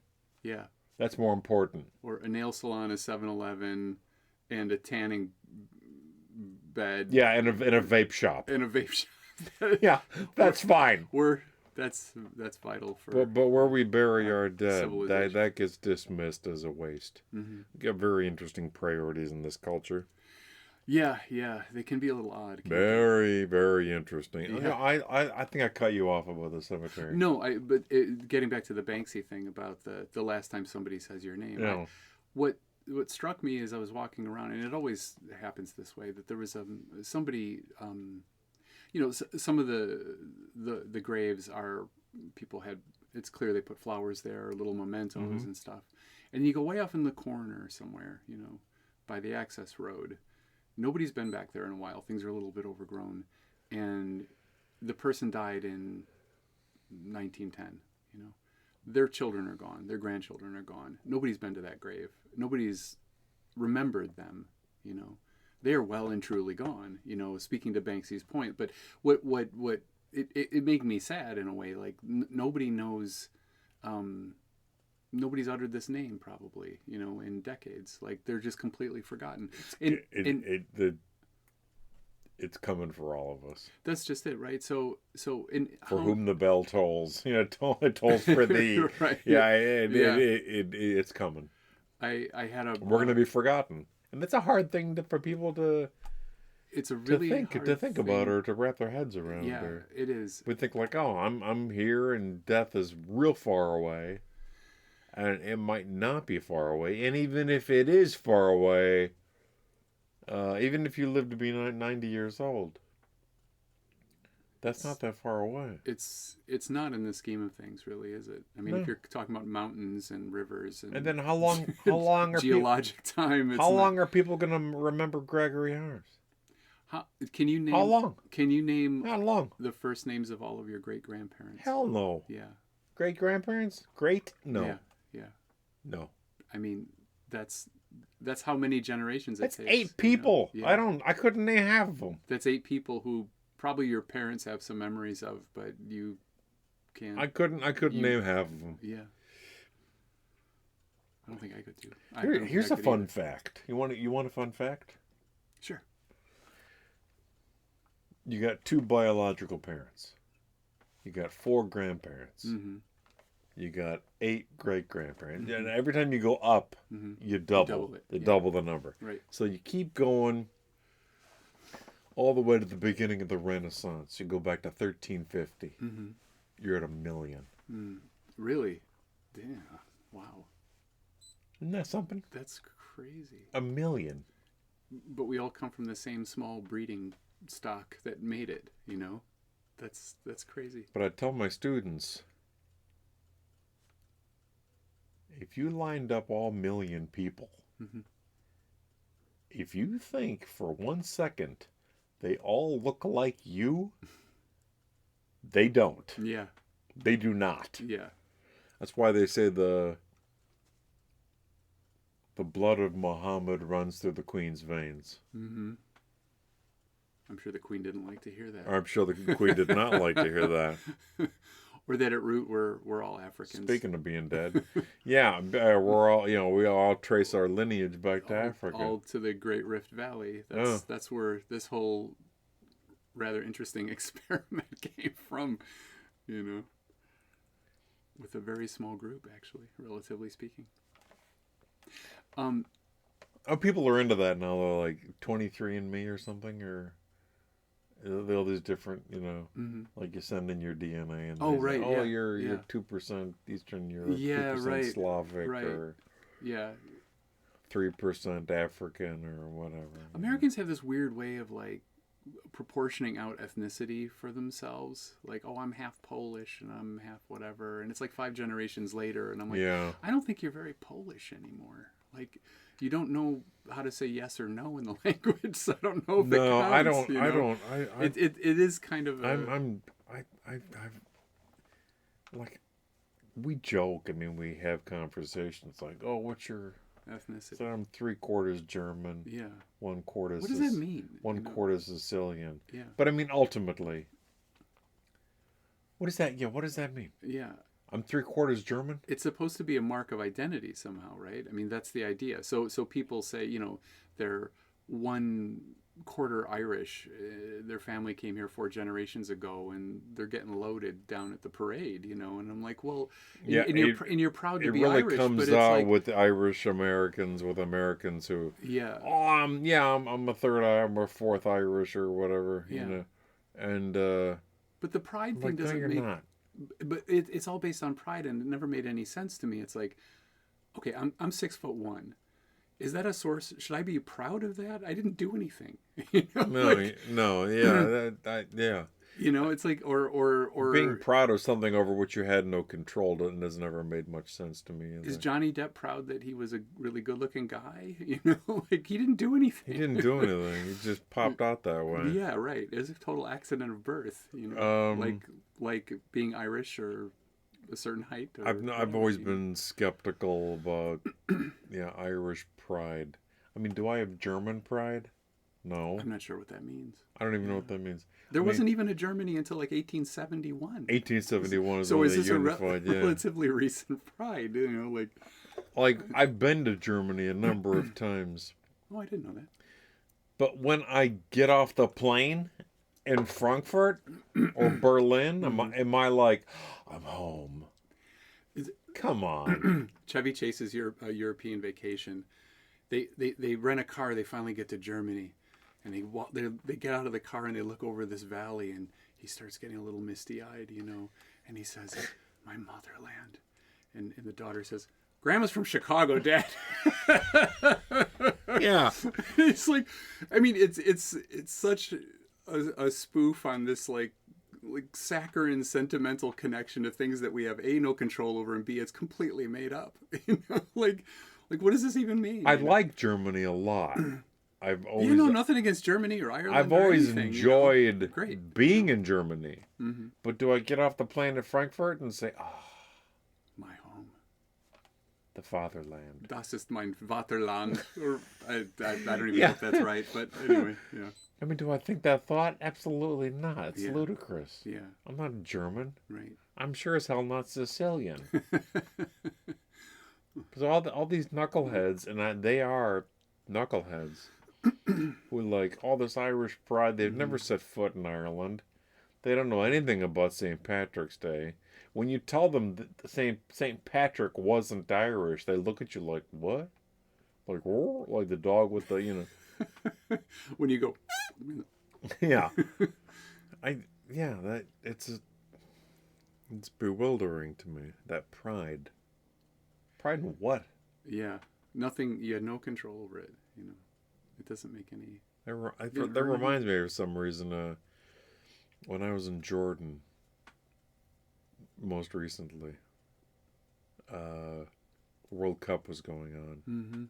Speaker 2: Yeah.
Speaker 1: That's more important.
Speaker 2: Or a nail salon, a 7-Eleven, and a tanning bed.
Speaker 1: Yeah, and a vape shop.
Speaker 2: And a vape shop.
Speaker 1: Yeah, that's fine.
Speaker 2: That's vital for.
Speaker 1: But where we bury our dead,
Speaker 2: civilization.
Speaker 1: that gets dismissed as a waste.
Speaker 2: Mhm.
Speaker 1: We got very interesting priorities in this culture.
Speaker 2: Yeah, they can be a little odd. can't they?
Speaker 1: Very, very interesting.
Speaker 2: Yeah.
Speaker 1: You know, I think I cut you off about the cemetery.
Speaker 2: No, getting back to the Banksy thing about the last time somebody says your name.
Speaker 1: No.
Speaker 2: What struck me as I was walking around, and it always happens this way, that there was somebody. You know, some of the graves are people had. It's clear they put flowers there, little mementos and stuff. And you go way off in the corner somewhere, you know, by the access road. Nobody's been back there in a while. Things are a little bit overgrown, and the person died in 1910. You know, their children are gone. Their grandchildren are gone. Nobody's been to that grave. Nobody's remembered them. You know, they are well and truly gone. You know, speaking to Banksy's point, but what it made me sad in a way. Like nobody knows. Nobody's uttered this name probably, you know, in decades. Like they're just completely forgotten.
Speaker 1: It's coming for all of us.
Speaker 2: That's just it, right? So
Speaker 1: For whom the bell tolls, you know, it tolls for thee.
Speaker 2: Right.
Speaker 1: Yeah,
Speaker 2: Yeah.
Speaker 1: it's coming.
Speaker 2: I had a.
Speaker 1: We're going to be forgotten, and that's a hard thing for people to
Speaker 2: It's a really
Speaker 1: think
Speaker 2: hard
Speaker 1: about
Speaker 2: thing.
Speaker 1: or to wrap their heads around.
Speaker 2: Yeah,
Speaker 1: Or,
Speaker 2: it is.
Speaker 1: we think like, oh, I'm here, and death is real far away. and it might not be far away. And even if it is far away, even if you live to be 90 years old, that's not that far away.
Speaker 2: It's not in the scheme of things, really, is it? I mean,
Speaker 1: No.
Speaker 2: if you're talking about mountains and rivers and
Speaker 1: then how long are
Speaker 2: geologic time,
Speaker 1: how long are people going to remember Gregory Harms?
Speaker 2: Can you name
Speaker 1: How long?
Speaker 2: Can you name
Speaker 1: How long?
Speaker 2: the first names of all of your great grandparents?
Speaker 1: Hell no.
Speaker 2: Yeah.
Speaker 1: Great grandparents? Great? No.
Speaker 2: Yeah. Yeah.
Speaker 1: No.
Speaker 2: I mean, that's how many generations it
Speaker 1: That's
Speaker 2: takes.
Speaker 1: 8 people.
Speaker 2: You know?
Speaker 1: I couldn't name half of them.
Speaker 2: That's 8 people who probably your parents have some memories of, but you can't.
Speaker 1: I couldn't name half of them.
Speaker 2: Yeah. I don't think I could do.
Speaker 1: Here's a fun fact. You want a fun fact?
Speaker 2: Sure.
Speaker 1: You got 2 biological parents. You got 4 grandparents.
Speaker 2: Mm-hmm.
Speaker 1: You got 8 great grandparents.
Speaker 2: Mm-hmm.
Speaker 1: And every time you go up, you double.
Speaker 2: double it.
Speaker 1: You
Speaker 2: Yeah.
Speaker 1: double the number.
Speaker 2: Right.
Speaker 1: So you keep going all the way to the beginning of the Renaissance. You go back to 1350.
Speaker 2: Mm-hmm.
Speaker 1: You're at 1 million.
Speaker 2: Really? Damn. Wow.
Speaker 1: Isn't that something?
Speaker 2: That's crazy.
Speaker 1: 1 million.
Speaker 2: But we all come from the same small breeding stock that made it, you know? That's crazy.
Speaker 1: But I tell my students, if you lined up all 1 million people, if you think for 1 second they all look like you, they don't.
Speaker 2: Yeah.
Speaker 1: They do not.
Speaker 2: Yeah.
Speaker 1: That's why they say the blood of Muhammad runs through the Queen's veins.
Speaker 2: Mm-hmm. I'm sure the Queen didn't like to hear that.
Speaker 1: I'm sure the Queen did not like to hear that.
Speaker 2: Or that at root we're all Africans.
Speaker 1: Speaking of being dead, yeah, we're all, we all trace our lineage back to Africa.
Speaker 2: All to the Great Rift Valley. That's where this whole rather interesting experiment came from, you know. With a very small group, actually, relatively speaking.
Speaker 1: People are into that now, though, like 23andMe or something, or all these different, like you send in your DNA and
Speaker 2: right,
Speaker 1: say,
Speaker 2: yeah,
Speaker 1: you're 2% Eastern Europe,
Speaker 2: yeah,
Speaker 1: 2%
Speaker 2: right,
Speaker 1: Slavic,
Speaker 2: right.
Speaker 1: or 3% African, or whatever.
Speaker 2: Americans have this weird way of like proportioning out ethnicity for themselves. Like, oh, I'm half Polish and I'm half whatever, and it's like 5 generations later, and I'm like, I don't think you're very Polish anymore. Like, you don't know how to say yes or no in the language, so I don't know if it counts.
Speaker 1: I don't.
Speaker 2: You know?
Speaker 1: I don't.
Speaker 2: It is kind of.
Speaker 1: I've like, we joke. I mean, we have conversations like, "Oh, what's your
Speaker 2: ethnicity?"
Speaker 1: So I'm 3/4 German.
Speaker 2: Yeah.
Speaker 1: 1/4.
Speaker 2: What does that mean?
Speaker 1: 1/4 Sicilian.
Speaker 2: Yeah.
Speaker 1: But I mean, ultimately, what does that? Yeah. What does that mean?
Speaker 2: Yeah.
Speaker 1: I'm 3/4 German.
Speaker 2: It's supposed to be a mark of identity somehow, right? I mean, that's the idea. So people say, they're 1/4 Irish. Their family came here 4 generations ago, and they're getting loaded down at the parade, And I'm like, well, and you're proud to be Irish.
Speaker 1: It really comes out like, with Irish Americans, with Americans who, I'm a 3rd, I'm a 4th Irish or whatever, and
Speaker 2: but the pride thing doesn't
Speaker 1: make. Not.
Speaker 2: But it's all based on pride, and it never made any sense to me. It's like, okay, I'm 6'1". Is that a source? Should I be proud of that? I didn't do anything.
Speaker 1: No, yeah, yeah.
Speaker 2: It's like or
Speaker 1: being proud of something over which you had no control has never made much sense to me.
Speaker 2: Is Johnny Depp proud that he was a really good-looking guy? Like, he didn't do anything.
Speaker 1: He didn't do anything. He just popped out that way.
Speaker 2: Yeah, right. It was a total accident of birth. Like being Irish or a certain height.
Speaker 1: I've always been skeptical about Irish pride. I mean, do I have German pride? No.
Speaker 2: I'm not sure what that means.
Speaker 1: I don't even know what that means.
Speaker 2: There wasn't even a Germany until like 1871.
Speaker 1: 1871 is
Speaker 2: so
Speaker 1: when
Speaker 2: is
Speaker 1: they
Speaker 2: this
Speaker 1: unified.
Speaker 2: a relatively recent pride?
Speaker 1: Like I've been to Germany a number of times.
Speaker 2: Oh, I didn't know that.
Speaker 1: But when I get off the plane in Frankfurt or Berlin, am I like, I'm home? Come on.
Speaker 2: Chevy Chase's European vacation. They rent a car. They finally get to Germany, and they get out of the car and they look over this valley, and he starts getting a little misty-eyed, and he says, "My motherland," and the daughter says, Grandma's from Chicago, Dad.
Speaker 1: Yeah.
Speaker 2: It's like, I mean, it's such a spoof on this like saccharine sentimental connection to things that we have A, no control over, and B, it's completely made up. You know, like what does this even mean?
Speaker 1: I
Speaker 2: You know?
Speaker 1: like Germany a lot. I've always
Speaker 2: You know, nothing against Germany or Ireland.
Speaker 1: I've
Speaker 2: or
Speaker 1: always
Speaker 2: anything,
Speaker 1: enjoyed
Speaker 2: you know? Great
Speaker 1: being in Germany.
Speaker 2: Mm-hmm.
Speaker 1: But do I get off the plane at Frankfurt and say, "Oh,
Speaker 2: My home.
Speaker 1: the fatherland"?
Speaker 2: Das ist mein Vaterland. Or I don't even
Speaker 1: Yeah.
Speaker 2: know if that's right, but anyway, yeah.
Speaker 1: I mean, do I think that thought? Absolutely not. It's
Speaker 2: Yeah.
Speaker 1: ludicrous.
Speaker 2: Yeah,
Speaker 1: I'm not German.
Speaker 2: right.
Speaker 1: I'm sure as hell not Sicilian. Because all these knuckleheads, and they are knuckleheads, who like all this Irish pride. They've never set foot in Ireland. They don't know anything about St. Patrick's Day. When you tell them that St. Patrick wasn't Irish, they look at you like, what? Like, "Whoa," like the dog with the, you know.
Speaker 2: When you go,
Speaker 1: Yeah. It's bewildering to me, that pride. Pride in what?
Speaker 2: yeah, nothing. You had no control over it. You know, it doesn't make any.
Speaker 1: That reminds me of some reason, when I was in Jordan, most recently, World Cup was going on.
Speaker 2: Mm-hmm.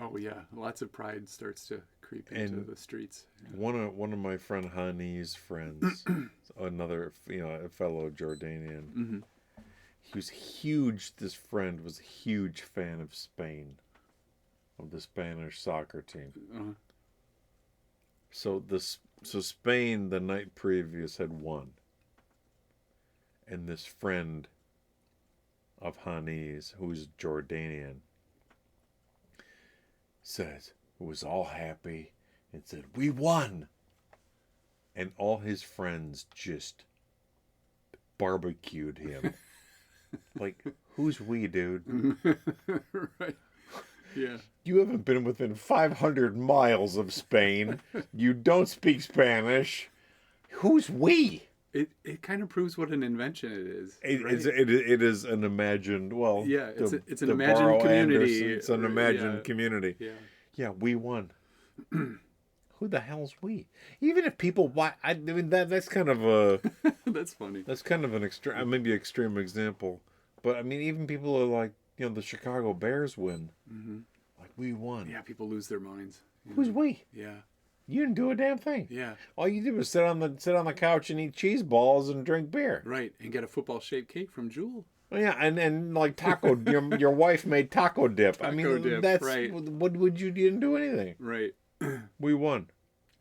Speaker 2: Oh yeah, lots of pride starts to creep into the streets. Yeah.
Speaker 1: One of my friend Hani's friends, another a fellow Jordanian,
Speaker 2: Mm-hmm.
Speaker 1: he was huge. This friend was a huge fan of Spain, of the Spanish soccer team.
Speaker 2: Uh-huh.
Speaker 1: So Spain the night previous had won, and this friend of Hani's, who's Jordanian, says was all happy and said, "We won," and all his friends just barbecued him. Like, who's we, dude?
Speaker 2: Right. Yeah.
Speaker 1: You haven't been within 500 miles of Spain. You don't speak Spanish. Who's we?
Speaker 2: It kind of proves what an invention it is. Right?
Speaker 1: It is an imagined, well,
Speaker 2: Yeah, it's an
Speaker 1: to
Speaker 2: imagined
Speaker 1: borrow
Speaker 2: community.
Speaker 1: Anderson, it's an imagined
Speaker 2: Yeah.
Speaker 1: community.
Speaker 2: Yeah.
Speaker 1: Yeah, we won. Who the hell's we? Even if people, I mean that's kind of a
Speaker 2: That's funny.
Speaker 1: that's kind of an extreme, maybe extreme example, but I mean even people are like, the Chicago Bears win,
Speaker 2: Mm-hmm.
Speaker 1: like we won.
Speaker 2: Yeah, people lose their minds. You
Speaker 1: Who's
Speaker 2: know?
Speaker 1: we?
Speaker 2: Yeah.
Speaker 1: You didn't do a damn thing.
Speaker 2: Yeah.
Speaker 1: All you did was sit on the couch and eat cheese balls and drink beer.
Speaker 2: Right. And get a football shaped cake from Jewel.
Speaker 1: Well, yeah, and like taco, your wife made taco dip. I mean,
Speaker 2: Taco dip,
Speaker 1: that's
Speaker 2: right.
Speaker 1: What would you didn't do anything.
Speaker 2: Right.
Speaker 1: We won.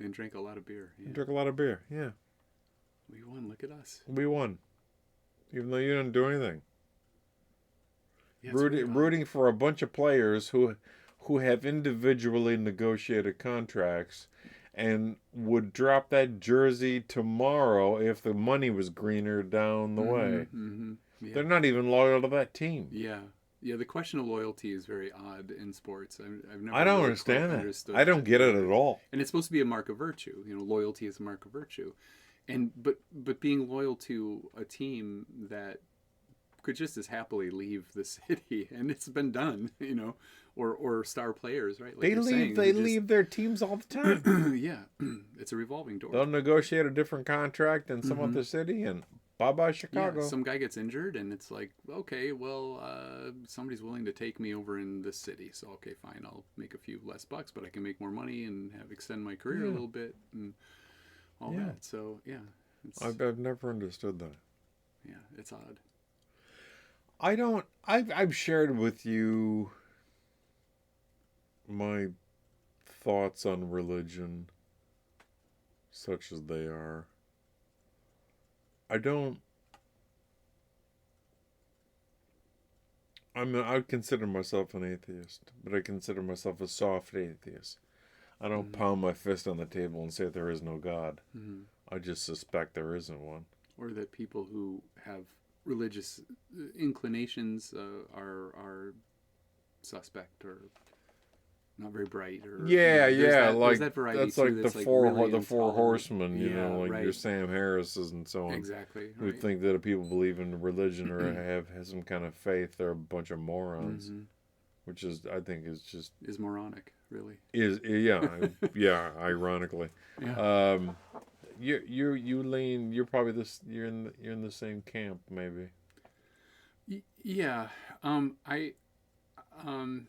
Speaker 2: And drank a lot of beer. Yeah.
Speaker 1: Drink a lot of beer. Yeah,
Speaker 2: We won. Look at us.
Speaker 1: we won, even though you didn't do anything.
Speaker 2: Yeah, it's really odd.
Speaker 1: Rooting for a bunch of players who have individually negotiated contracts and would drop that jersey tomorrow if the money was greener down the way.
Speaker 2: Mm-hmm. Yeah.
Speaker 1: They're not even loyal to that team.
Speaker 2: Yeah. Yeah, the question of loyalty is very odd in sports. I've never
Speaker 1: I don't
Speaker 2: really
Speaker 1: understand
Speaker 2: quite
Speaker 1: that.
Speaker 2: understood
Speaker 1: I don't
Speaker 2: that.
Speaker 1: get it at all.
Speaker 2: And it's supposed to be a mark of virtue. Loyalty is a mark of virtue. And but being loyal to a team that could just as happily leave the city, and it's been done, or star players, right? Like
Speaker 1: They
Speaker 2: you're
Speaker 1: leave.
Speaker 2: saying,
Speaker 1: They leave their teams all the time.
Speaker 2: Yeah, it's a revolving door.
Speaker 1: They'll negotiate a different contract in some
Speaker 2: Mhm.
Speaker 1: other city, and bye-bye Chicago.
Speaker 2: Yeah, some guy gets injured, and it's like, okay, well, somebody's willing to take me over in this city, so okay, fine, I'll make a few less bucks, but I can make more money and extend my career a little bit and all that. So yeah,
Speaker 1: I've never understood that.
Speaker 2: Yeah, it's odd.
Speaker 1: I've shared with you my thoughts on religion, such as they are. I'd consider myself an atheist, but I consider myself a soft atheist. I don't pound my fist on the table and say there is no God.
Speaker 2: Mm-hmm.
Speaker 1: I just suspect there isn't one.
Speaker 2: Or that people who have religious inclinations are suspect, or not very bright, or
Speaker 1: Yeah,
Speaker 2: there's
Speaker 1: yeah,
Speaker 2: there's
Speaker 1: like
Speaker 2: that variety
Speaker 1: that's
Speaker 2: too.
Speaker 1: like
Speaker 2: That's like really
Speaker 1: the four
Speaker 2: intolerant.
Speaker 1: horsemen,
Speaker 2: Yeah,
Speaker 1: like your
Speaker 2: right.
Speaker 1: Sam Harrises and so on,
Speaker 2: Exactly.
Speaker 1: who
Speaker 2: Right.
Speaker 1: think that if people believe in religion or have some kind of faith, they're a bunch of morons,
Speaker 2: Mm-hmm.
Speaker 1: which is I think is just
Speaker 2: Is moronic, really.
Speaker 1: is yeah yeah ironically,
Speaker 2: Yeah.
Speaker 1: um, you lean you're probably you're in the same camp maybe.
Speaker 2: Yeah. I um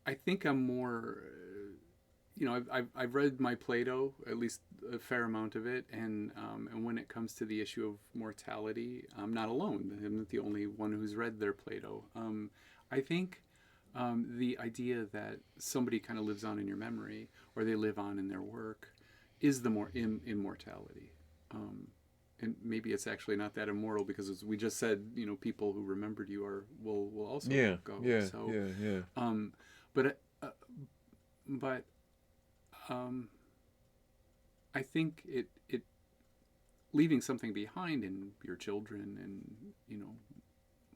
Speaker 2: I think I'm more. I've read my Plato, at least a fair amount of it, and when it comes to the issue of mortality, I'm not alone. I'm not the only one who's read their Plato. I think the idea that somebody kind of lives on in your memory, or they live on in their work, is the more immortality. Um, and maybe it's actually not that immortal, because as we just said, people who remembered you will also
Speaker 1: Yeah,
Speaker 2: go.
Speaker 1: yeah,
Speaker 2: So,
Speaker 1: yeah, yeah.
Speaker 2: but but um, I think it leaving something behind in your children, and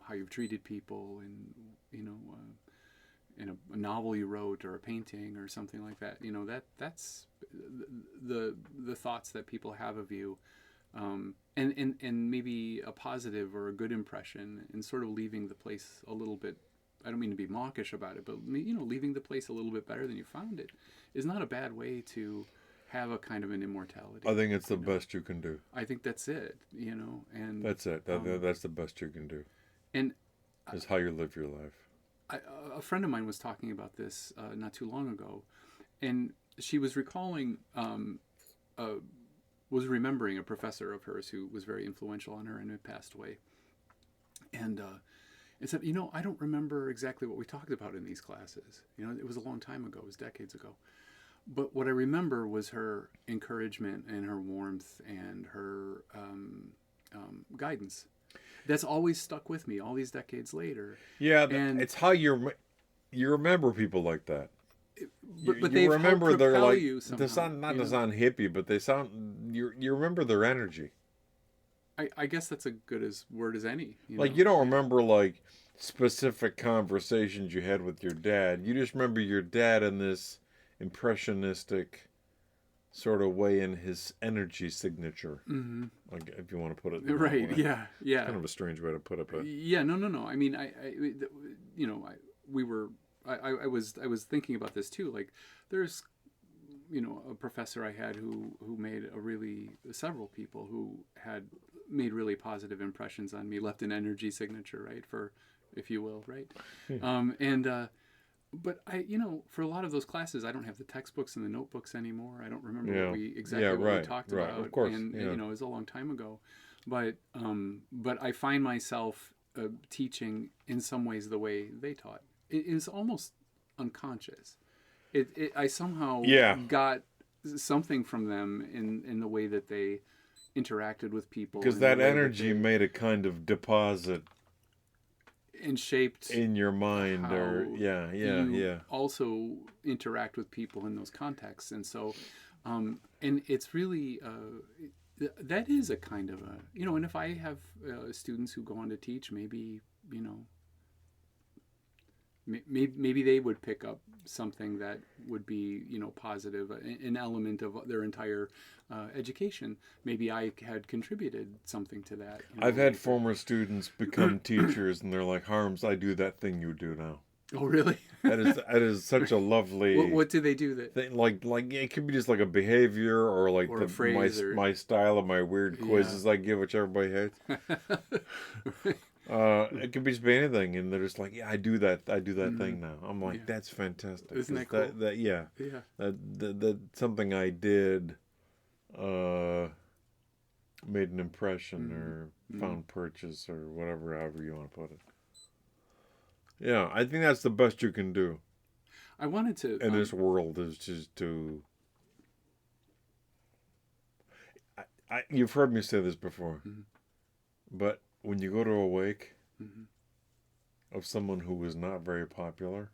Speaker 2: how you've treated people, and in a novel you wrote, or a painting, or something like that. That's the thoughts that people have of you, and maybe a positive or a good impression, and sort of leaving the place a little bit. I don't mean to be mawkish about it, but leaving the place a little bit better than you found it is not a bad way to have a kind of an immortality.
Speaker 1: I think it's the best you can do.
Speaker 2: I think that's it. And
Speaker 1: That's it. That's the best you can do.
Speaker 2: and
Speaker 1: Is how you live your life.
Speaker 2: a friend of mine was talking about this not too long ago, and she was recalling, was remembering a professor of hers who was very influential on her and had passed away, and said, I don't remember exactly what we talked about in these classes. It was a long time ago. It was decades ago. But what I remember was her encouragement and her warmth and her guidance. That's always stuck with me all these decades later.
Speaker 1: Yeah,
Speaker 2: And
Speaker 1: it's how you remember people like that.
Speaker 2: but
Speaker 1: You
Speaker 2: they've
Speaker 1: remember
Speaker 2: helped
Speaker 1: they're
Speaker 2: propel
Speaker 1: like
Speaker 2: you
Speaker 1: they
Speaker 2: somehow.
Speaker 1: sound not to sound hippie, but they sound you remember their energy.
Speaker 2: I guess that's a good as word as any.
Speaker 1: Like you don't remember like specific conversations you had with your dad. You just remember your dad in this impressionistic sort of way in his energy signature.
Speaker 2: Mm-hmm.
Speaker 1: Like if you want to put it in
Speaker 2: Right.
Speaker 1: that way.
Speaker 2: Yeah. Yeah.
Speaker 1: Kind of a strange way to put it, but
Speaker 2: Yeah. No. I mean, we were. I was thinking about this too. Like, there's a professor I had who made several people who had made really positive impressions on me, left an energy signature, right, for, if you will, right. But for a lot of those classes, I don't have the textbooks and the notebooks anymore. I don't remember what we talked about.
Speaker 1: Of course,
Speaker 2: and
Speaker 1: yeah.
Speaker 2: it was a long time ago. But I find myself teaching in some ways the way they taught. It is almost unconscious. I somehow got something from them in the way that they interacted with people,
Speaker 1: because that energy made a kind of deposit
Speaker 2: and shaped
Speaker 1: in your mind, or
Speaker 2: you also interact with people in those contexts. And so and it's really that is a kind of a and if I have students who go on to teach, maybe maybe they would pick up something that would be positive, an element of their entire education. Maybe I had contributed something to that.
Speaker 1: I've had former students become teachers, and they're like, "Harms, I do that thing you do now."
Speaker 2: Oh, really?
Speaker 1: That is such a lovely.
Speaker 2: What do they do that?
Speaker 1: Thing. Like it could be just like a behavior, or like
Speaker 2: a phrase,
Speaker 1: my style of my weird quizzes I give, which everybody hates. It could be just anything, and they're just like, "Yeah, I do that thing now." I'm like, "That's fantastic."
Speaker 2: Isn't that cool?
Speaker 1: That something I did made an impression, or found purchase, or whatever, however you want to put it. Yeah, I think that's the best you can do.
Speaker 2: I wanted to
Speaker 1: in this world is just to. You've heard me say this before, but when you go to a wake of someone who was not very popular,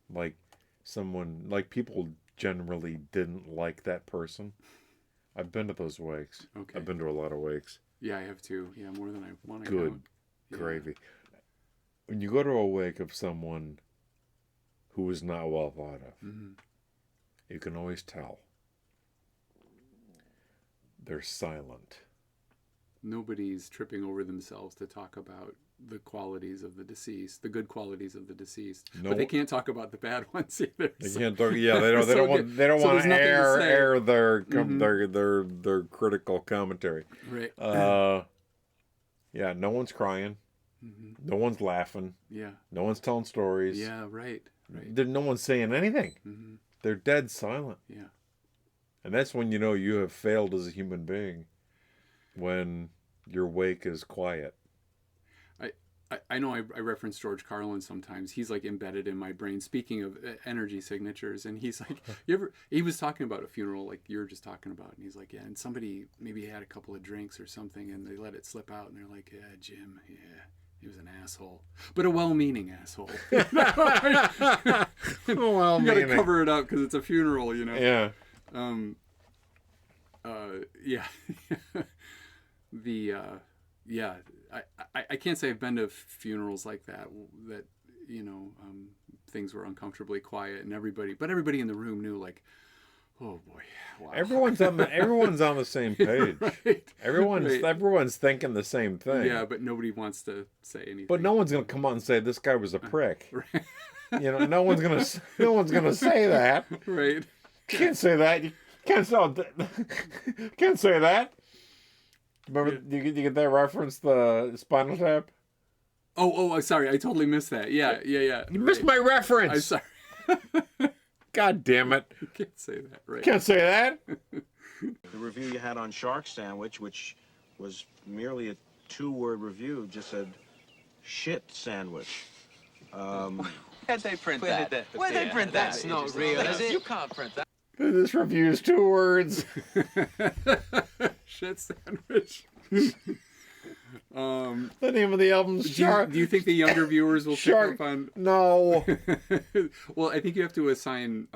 Speaker 1: like people generally didn't like that person. I've been to those wakes.
Speaker 2: Okay.
Speaker 1: I've been to a lot of wakes.
Speaker 2: Yeah, I have too. Yeah, more than I want to
Speaker 1: Good
Speaker 2: count.
Speaker 1: gravy. when you go to a wake of someone who is not well thought of, you can always tell. They're silent.
Speaker 2: Nobody's tripping over themselves to talk about the qualities of the deceased, the good qualities of the deceased, but they can't talk about the bad ones either.
Speaker 1: They can't talk. Yeah, they don't want to air their critical commentary.
Speaker 2: Right.
Speaker 1: Yeah, no one's crying. No one's laughing.
Speaker 2: Yeah.
Speaker 1: No one's telling stories.
Speaker 2: Yeah. Right.
Speaker 1: No one's saying anything. They're dead silent.
Speaker 2: Yeah.
Speaker 1: And that's when you know you have failed as a human being. When your wake is quiet.
Speaker 2: I know I reference George Carlin sometimes. He's like embedded in my brain. Speaking of energy signatures, and he's like, he was talking about a funeral like you were just talking about, and he's like, yeah, and somebody maybe had a couple of drinks or something, and they let it slip out, and they're like, yeah, Jim, yeah, he was an asshole, but a well-meaning asshole. You got to cover it up because it's a funeral, you know.
Speaker 1: Yeah.
Speaker 2: Yeah. I can't say I've been to funerals like that you know, things were uncomfortably quiet and everybody in the room knew, like, oh boy, wow.
Speaker 1: Everyone's on the same page.
Speaker 2: Right.
Speaker 1: Everyone's thinking the same thing.
Speaker 2: Yeah, but nobody wants to say anything.
Speaker 1: But no one's gonna come out and say this guy was a prick.
Speaker 2: Right.
Speaker 1: You know, no one's gonna say that.
Speaker 2: Right.
Speaker 1: Can't say that. You can't say that. Remember, you get that reference, the Spinal Tap?
Speaker 2: Oh, sorry, I totally missed that. Yeah.
Speaker 1: You missed my reference.
Speaker 2: I'm sorry.
Speaker 1: God damn it.
Speaker 2: You can't say that, right?
Speaker 1: Can't say that.
Speaker 3: The review you had on Shark Sandwich, which was merely a 2-word review, just said, shit sandwich.
Speaker 4: Where'd they print that? Where'd they print that? That's not real, is it? You can't print that.
Speaker 1: This review is 2 words.
Speaker 2: Shit sandwich.
Speaker 1: The name of the album's Shark.
Speaker 2: Do you think the younger viewers will pick up on?
Speaker 1: No.
Speaker 2: Well, I think you have to assign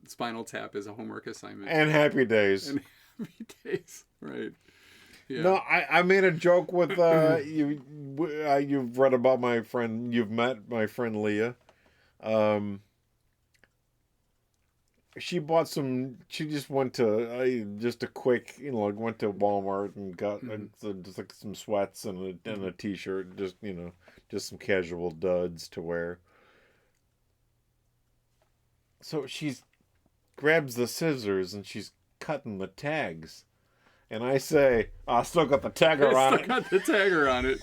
Speaker 2: Spinal Tap as a homework assignment.
Speaker 1: And Happy Days.
Speaker 2: And Happy Days, right? Yeah.
Speaker 1: No, I made a joke with you've read about my friend. You've met my friend Leah. She bought some. She just went to just a quick, went to Walmart and got just like some sweats and a t-shirt, just some casual duds to wear. So she grabs the scissors and she's cutting the tags, and I say, "I still got the tagger on it."
Speaker 2: Got the tagger on it.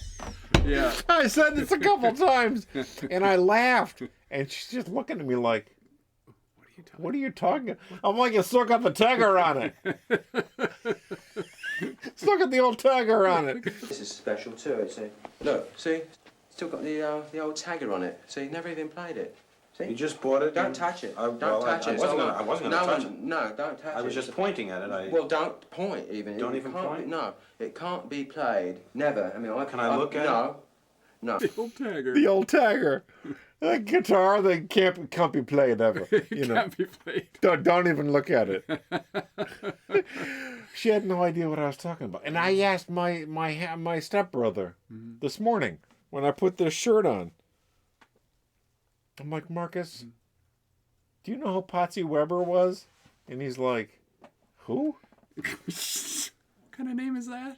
Speaker 2: Yeah.
Speaker 1: I said this a couple times, and I laughed, and she's just looking at me like, what are you talking? I'm like, you still got the tagger on it. Still got the old tagger on it.
Speaker 5: This is special too. See, look, see, still got the old tagger on it. See, never even played it. See,
Speaker 3: You just bought it?
Speaker 5: don't touch it. Don't touch it.
Speaker 3: I wasn't gonna touch it.
Speaker 5: No, don't touch it.
Speaker 3: I was just pointing at it.
Speaker 5: Well, don't point even.
Speaker 3: Don't
Speaker 5: It
Speaker 3: even
Speaker 5: can't
Speaker 3: point?
Speaker 5: be- No, it can't be played. Never. I mean,
Speaker 3: Can I look at it?
Speaker 5: No.
Speaker 2: The old tagger.
Speaker 1: The old tagger. The guitar that can't be played ever.
Speaker 2: Can't be played.
Speaker 1: Don't even look at it. She had no idea what I was talking about. And I asked my stepbrother this morning when I put this shirt on. I'm like, Marcus, do you know who Patsy Weber was? And he's like, who?
Speaker 2: What kind of name is that?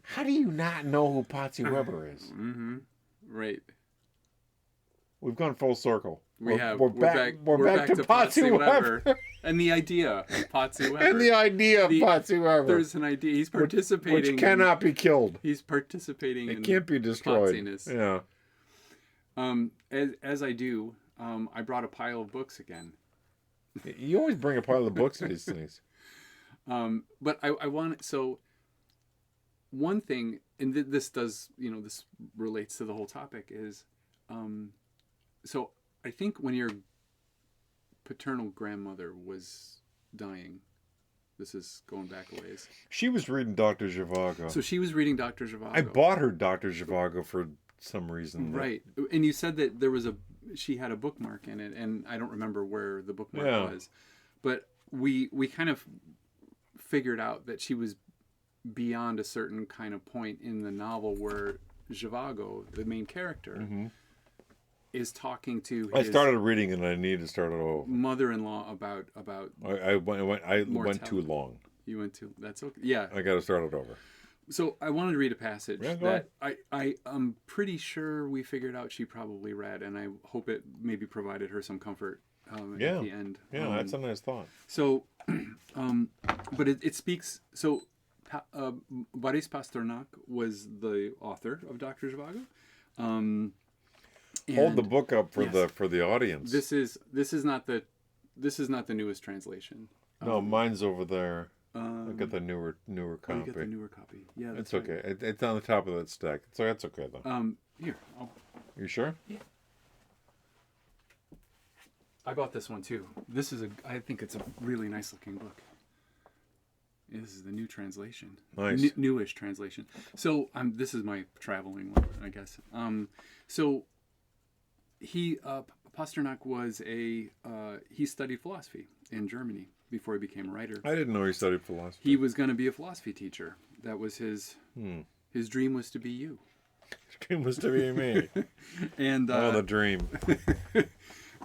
Speaker 1: How do you not know who Patsy Weber is?
Speaker 2: Right.
Speaker 1: We've gone full circle.
Speaker 2: We're back to Patsy Weber. And the idea of Patsy Weber.
Speaker 1: And the idea of Patsy Weber.
Speaker 2: There's an idea. He's participating.
Speaker 1: Which cannot be killed.
Speaker 2: He's participating in
Speaker 1: It can't be destroyed.
Speaker 2: Patsiness.
Speaker 1: Yeah.
Speaker 2: As I do, I brought a pile of books again.
Speaker 1: You always bring a pile of books to these things.
Speaker 2: But I want, so one thing, and this does, this relates to the whole topic, is, so I think when your paternal grandmother was dying, this is going back a ways.
Speaker 1: She was reading Dr. Zhivago.
Speaker 2: So she was reading Dr. Zhivago.
Speaker 1: I bought her Dr. Zhivago for some reason.
Speaker 2: Right. And you said that she had a bookmark in it, and I don't remember where the bookmark was. But we kind of figured out that she was beyond a certain kind of point in the novel where Zhivago, the main character, is talking to
Speaker 1: I
Speaker 2: his
Speaker 1: started reading and I need to start it over.
Speaker 2: mother-in-law about
Speaker 1: I went too long.
Speaker 2: You went to that's okay. Yeah,
Speaker 1: I got to start it over.
Speaker 2: so I wanted to read a passage
Speaker 1: Yeah, go
Speaker 2: that I'm pretty sure we figured out she probably read, and I hope it maybe provided her some comfort at the end.
Speaker 1: Yeah, that's a nice thought.
Speaker 2: So, but it speaks. So, Boris Pasternak was the author of Dr. Zhivago.
Speaker 1: Hold the book up for
Speaker 2: yes,
Speaker 1: the audience.
Speaker 2: This is not the newest translation.
Speaker 1: No, mine's over there. I got the newer copy.
Speaker 2: Oh, you got the newer copy. Yeah,
Speaker 1: It's
Speaker 2: right.
Speaker 1: okay. It's on the top of that stack, so that's okay though.
Speaker 2: Here.
Speaker 1: You sure?
Speaker 2: Yeah. I bought this one too. I think it's a really nice looking book. This is the new translation.
Speaker 1: Nice.
Speaker 2: Newish translation. So this is my traveling one, I guess. So he Pasternak was he studied philosophy in Germany before he became a writer.
Speaker 1: I didn't know he studied philosophy.
Speaker 2: He was going to be a philosophy teacher. That was his dream was to be you.
Speaker 1: His dream was to be me.
Speaker 2: And
Speaker 1: the dream.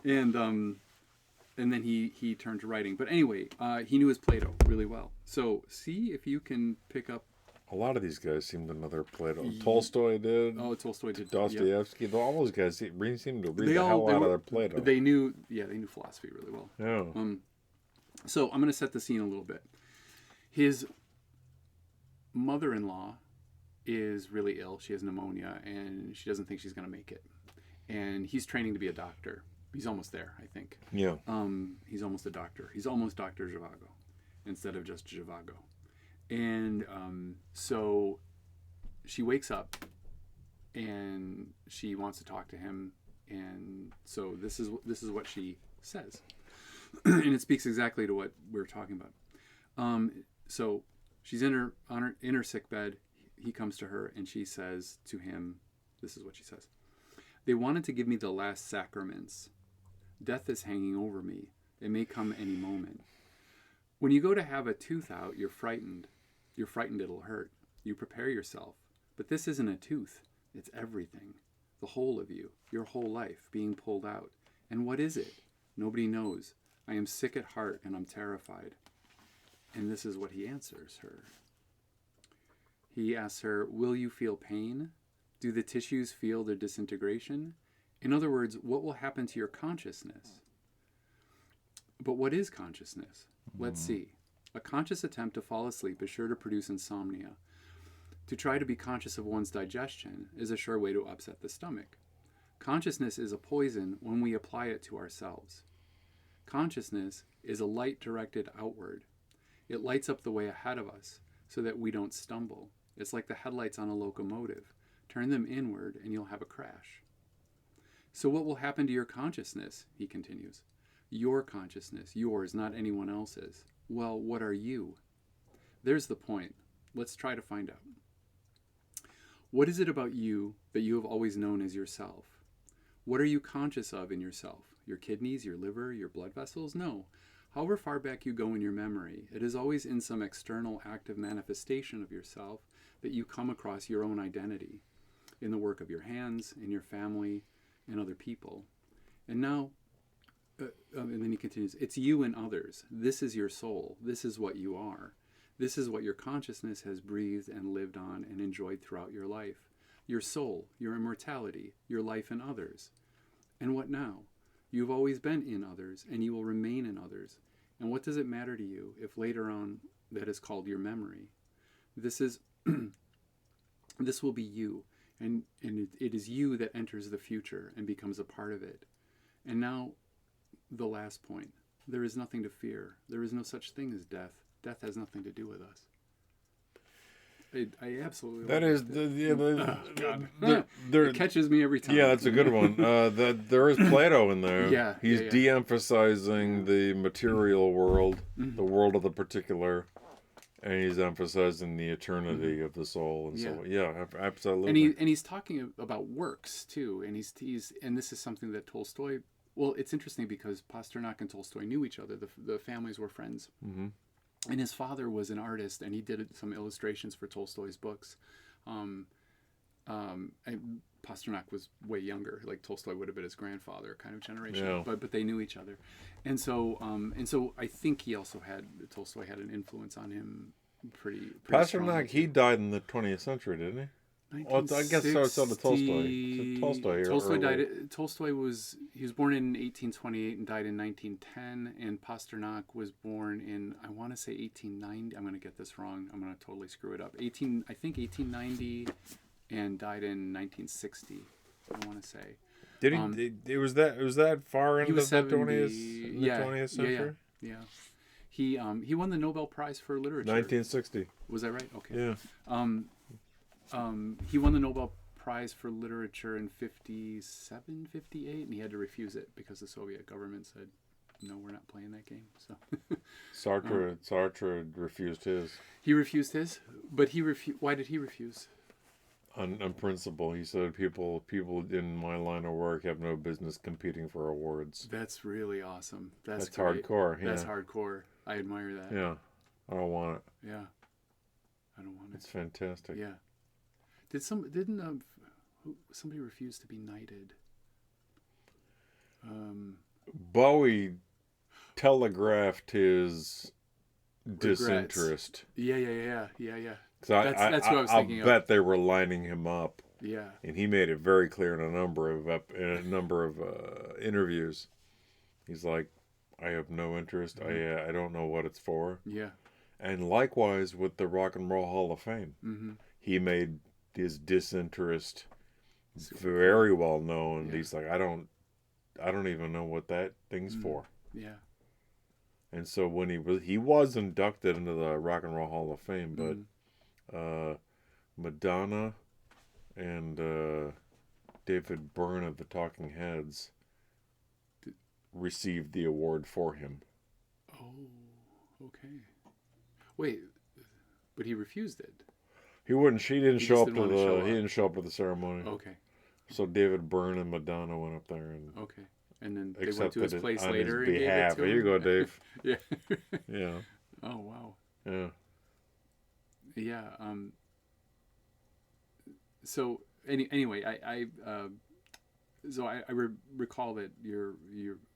Speaker 2: And then he turned to writing. But anyway, he knew his Plato really well. So see if you can pick up.
Speaker 1: A lot of these guys seem to know their Plato. Tolstoy did.
Speaker 2: Oh, Tolstoy did.
Speaker 1: Dostoevsky.
Speaker 2: Yep.
Speaker 1: All those guys seem to read the hell out of their Plato.
Speaker 2: They knew philosophy really well.
Speaker 1: Yeah.
Speaker 2: So I'm going to set the scene a little bit. His mother-in-law is really ill. She has pneumonia, and she doesn't think she's going to make it. And he's training to be a doctor. He's almost there, I think.
Speaker 1: Yeah.
Speaker 2: He's almost a doctor. He's almost Dr. Zhivago instead of just Zhivago. And so she wakes up and she wants to talk to him. And so this is what she says. And it speaks exactly to what we're talking about. So she's in her sick bed. He comes to her and she says to him, this is what she says. They wanted to give me the last sacraments. Death is hanging over me. It may come any moment. When you go to have a tooth out, you're frightened. You're frightened it'll hurt. You prepare yourself. But this isn't a tooth. It's everything. The whole of you. Your whole life being pulled out. And what is it? Nobody knows. I am sick at heart and I'm terrified. And this is what he answers her. He asks her, will you feel pain? Do the tissues feel their disintegration? In other words, what will happen to your consciousness? But what is consciousness? Let's see. A conscious attempt to fall asleep is sure to produce insomnia. To try to be conscious of one's digestion is a sure way to upset the stomach. Consciousness is a poison when we apply it to ourselves. Consciousness is a light directed outward. It lights up the way ahead of us so that we don't stumble. It's like the headlights on a locomotive. Turn them inward and you'll have a crash. So what will happen to your consciousness? He continues. Your consciousness, yours, not anyone else's. Well, what are you? There's the point. Let's try to find out. What is it about you that you have always known as yourself? What are you conscious of in yourself? Your kidneys, your liver, your blood vessels? No. However far back you go in your memory, it is always in some external active manifestation of yourself that you come across your own identity. In the work of your hands, in your family, in other people. And now, and then he continues, it's you and others. This is your soul. This is what you are. This is what your consciousness has breathed and lived on and enjoyed throughout your life. Your soul, your immortality, your life in others. And what now? You've always been in others, and you will remain in others. And what does it matter to you if later on that is called your memory? This will be you. And it is you that enters the future and becomes a part of it. And now, the last point. There is nothing to fear. There is no such thing as death. Death has nothing to do with us. I absolutely
Speaker 1: that
Speaker 2: love
Speaker 1: is
Speaker 2: that. It catches me every time.
Speaker 1: Yeah, that's a good one. There is Plato in there.
Speaker 2: Yeah,
Speaker 1: He's
Speaker 2: yeah.
Speaker 1: de-emphasizing the material world, the world of the particular, and he's emphasizing the eternity of the soul and so on. Yeah, absolutely.
Speaker 2: And he's talking about works too, and he's and this is something that Tolstoy. Well, it's interesting because Pasternak and Tolstoy knew each other. The families were friends. Mm-hmm. And his father was an artist, and he did some illustrations for Tolstoy's books. Pasternak was way younger. Like Tolstoy would have been his grandfather, kind of generation.
Speaker 1: Yeah.
Speaker 2: But they knew each other, and so I think Tolstoy had an influence on him pretty strongly,
Speaker 1: Pasternak, he died in the 20th century, didn't he? Well, I guess so did Tolstoy. So Tolstoy
Speaker 2: died. Tolstoy was born in 1828 and died in 1910, and Pasternak was born in, I want to say 1890. I'm going to get this wrong. I'm going to totally screw it up. I think 1890, and died in 1960. I want to say.
Speaker 1: Did he? It was that far into the 20th century.
Speaker 2: Yeah. He won the Nobel Prize for Literature.
Speaker 1: 1960.
Speaker 2: Was that right? Okay.
Speaker 1: Yeah.
Speaker 2: He won the Nobel Prize for Literature in 57, 58, and he had to refuse it because the Soviet government said, no, we're not playing that game. So
Speaker 1: Sartre refused his.
Speaker 2: He refused his, but why did he refuse?
Speaker 1: On principle, he said people in my line of work have no business competing for awards.
Speaker 2: That's really awesome. That's
Speaker 1: great. Hardcore. Yeah.
Speaker 2: That's hardcore. I admire that.
Speaker 1: Yeah, I don't want it.
Speaker 2: Yeah, I don't want it.
Speaker 1: It's fantastic.
Speaker 2: Yeah. Somebody refuse to be knighted?
Speaker 1: Bowie telegraphed his disinterest.
Speaker 2: Yeah.
Speaker 1: That's
Speaker 2: what I was thinking.
Speaker 1: I bet they were lining him up.
Speaker 2: Yeah.
Speaker 1: And he made it very clear in a number of interviews. He's like, I have no interest. Mm-hmm. I don't know what it's for.
Speaker 2: Yeah.
Speaker 1: And likewise with the Rock and Roll Hall of Fame,
Speaker 2: mm-hmm.
Speaker 1: he made his disinterest very well known. Yeah. He's like, I don't even know what that thing's for.
Speaker 2: Yeah. And
Speaker 1: so when he was inducted into the Rock and Roll Hall of Fame, but Madonna and David Byrne of the Talking Heads received the award for him.
Speaker 2: Oh, okay. Wait, but he refused it.
Speaker 1: He wouldn't. He didn't show up to the ceremony.
Speaker 2: Okay.
Speaker 1: So David Byrne and Madonna went up there and.
Speaker 2: Okay. And then they went to his place later
Speaker 1: and gave it to him. Here you go, Dave.
Speaker 2: Yeah.
Speaker 1: Yeah.
Speaker 2: Oh wow.
Speaker 1: Yeah.
Speaker 2: Yeah. So anyway, I recall that your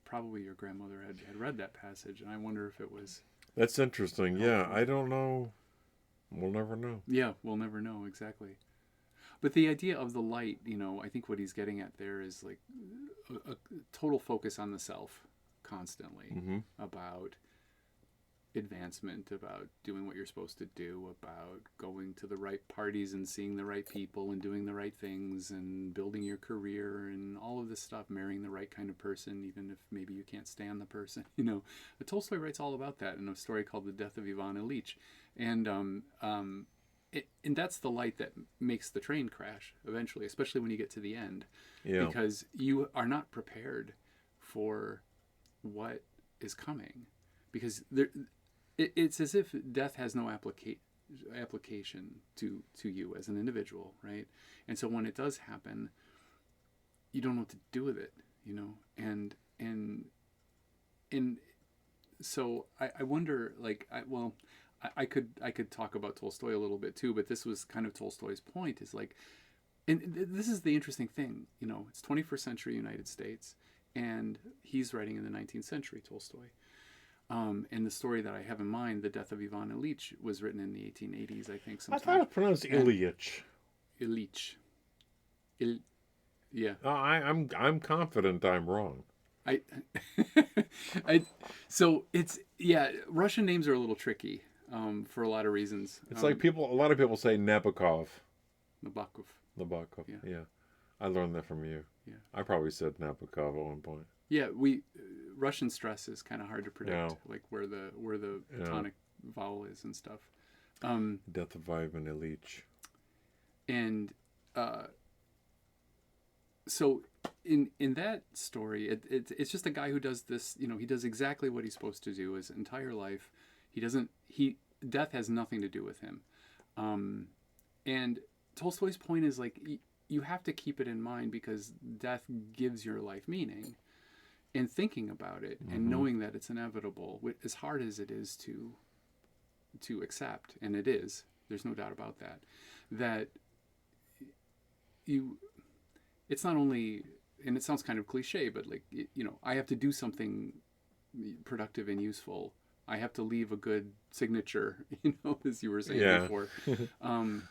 Speaker 2: probably your grandmother had read that passage, and I wonder if it was.
Speaker 1: That's interesting. Yeah, I don't know. We'll never know.
Speaker 2: Yeah, we'll never know exactly. But the idea of the light, I think what he's getting at there is like a total focus on the self constantly,
Speaker 1: mm-hmm.
Speaker 2: about advancement, about doing what you're supposed to do, about going to the right parties and seeing the right people and doing the right things and building your career and all of this stuff, marrying the right kind of person, even if maybe you can't stand the person. But Tolstoy writes all about that in a story called The Death of Ivan Ilyich. And that's the light that makes the train crash eventually, especially when you get to the end.
Speaker 1: Yeah.
Speaker 2: Because you are not prepared for what is coming. Because it's as if death has no application to you as an individual, right? And so when it does happen, you don't know what to do with it, And so I wonder, I could talk about Tolstoy a little bit too, but this was kind of Tolstoy's point, is like, and this is the interesting thing, it's 21st century United States, and he's writing in the 19th century, Tolstoy. And the story that I have in mind, The Death of Ivan Ilyich, was written in the 1880s, I think. Sometime.
Speaker 1: I thought it was pronounced Ilyich.
Speaker 2: Ilyich. Yeah.
Speaker 1: I'm confident I'm wrong.
Speaker 2: So it's, Russian names are a little tricky. For a lot of reasons.
Speaker 1: It's like a lot of people say Nabokov.
Speaker 2: Nabokov.
Speaker 1: Yeah. I learned that from you.
Speaker 2: Yeah.
Speaker 1: I probably said Nabokov at one point.
Speaker 2: Yeah, Russian stress is kind of hard to predict, like where the tonic vowel is and stuff.
Speaker 1: Death of Ivan Ilyich.
Speaker 2: And so in that story, it's just a guy who does this. He does exactly what he's supposed to do his entire life. Death has nothing to do with him. And Tolstoy's point is like, you have to keep it in mind because death gives your life meaning. And thinking about it
Speaker 1: mm-hmm.
Speaker 2: and knowing that it's inevitable, as hard as it is to accept, and it is, there's no doubt about that you it's not only, and it sounds kind of cliche, but like, I have to do something productive and useful. I have to leave a good signature, as you were saying before. And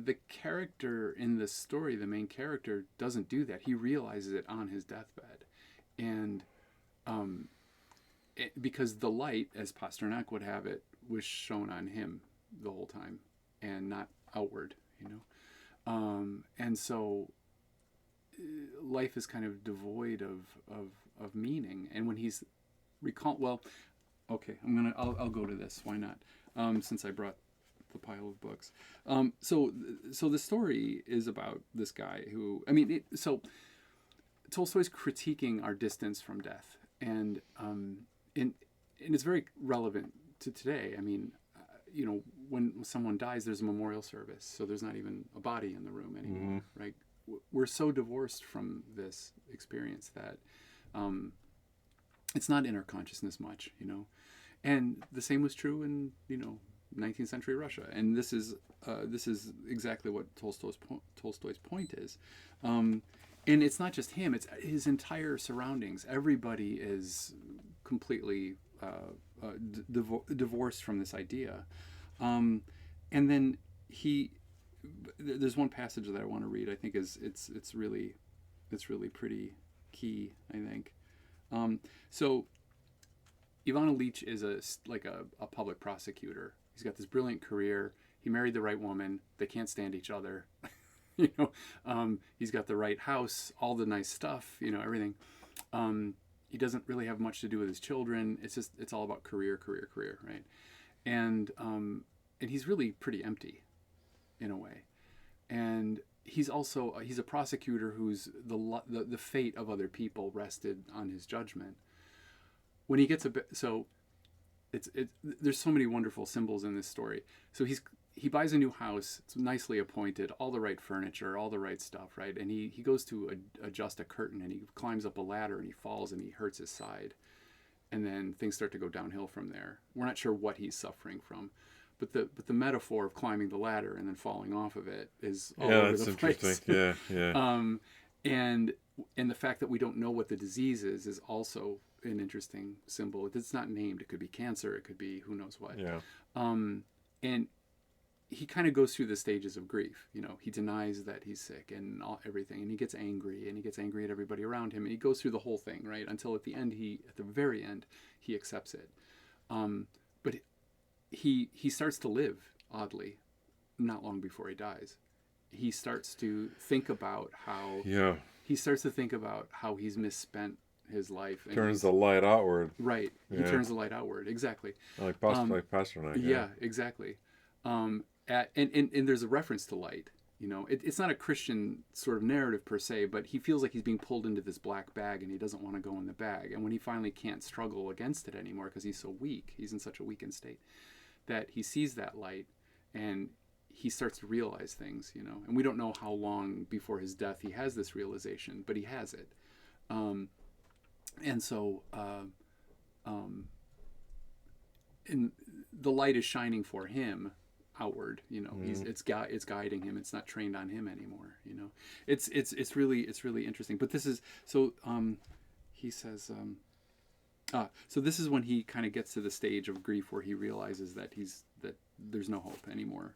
Speaker 2: the character in the story, the main character, doesn't do that. He realizes it on his deathbed. And because the light, as Pasternak would have it, was shown on him the whole time and not outward, and so life is kind of devoid of meaning. And when he's I'll go to this. Why not? Since I brought the pile of books. So the story is about this guy who, so Tolstoy's critiquing our distance from death, and it's very relevant to today. When someone dies, there's a memorial service, so there's not even a body in the room anymore, right? We're so divorced from this experience that it's not in our consciousness much, and the same was true in 19th century Russia, and this is exactly what Tolstoy's point is, and it's not just him; it's his entire surroundings. Everybody is completely divorced from this idea, and then there's one passage that I want to read. I think it's really pretty key, I think. So Ivan Ilyich is a public prosecutor. He's got this brilliant career. He married the right woman. They can't stand each other. He's got the right house, all the nice stuff, everything. He doesn't really have much to do with his children. It's all about career, right? And he's really pretty empty in a way. And he's a prosecutor who's the fate of other people rested on his judgment. When he gets a bit, so there's so many wonderful symbols in this story. So he buys a new house. It's nicely appointed, all the right furniture, all the right stuff, right? And he goes to adjust a curtain, and he climbs up a ladder, and he falls, and he hurts his side. And then things start to go downhill from there. We're not sure what he's suffering from, but the metaphor of climbing the ladder and then falling off of it is all over the place.
Speaker 1: Interesting. Yeah.
Speaker 2: And the fact that we don't know what the disease is also an interesting symbol. It's not named. It could be cancer. It could be who knows what.
Speaker 1: Yeah.
Speaker 2: And he kind of goes through the stages of grief. He denies that he's sick and everything, and he gets angry, and he gets angry at everybody around him, and he goes through the whole thing, right? Until at the very end, he accepts it. But he starts to live oddly, not long before he dies. He starts to think about how he's misspent his life. And
Speaker 1: turns the light outward.
Speaker 2: Right.
Speaker 1: Yeah.
Speaker 2: He turns the light outward. Exactly.
Speaker 1: Like Pasternak.
Speaker 2: Yeah, exactly. And there's a reference to light. It's not a Christian sort of narrative per se, but he feels like he's being pulled into this black bag, and he doesn't want to go in the bag. And when he finally can't struggle against it anymore because he's so weak, he's in such a weakened state, that he sees that light, and he starts to realize things, and we don't know how long before his death he has this realization, but he has it. And so, and the light is shining for him outward, it's guiding him. It's not trained on him anymore. It's really interesting. But this is, so, he says, so this is when he kind of gets to the stage of grief where he realizes that there's no hope anymore.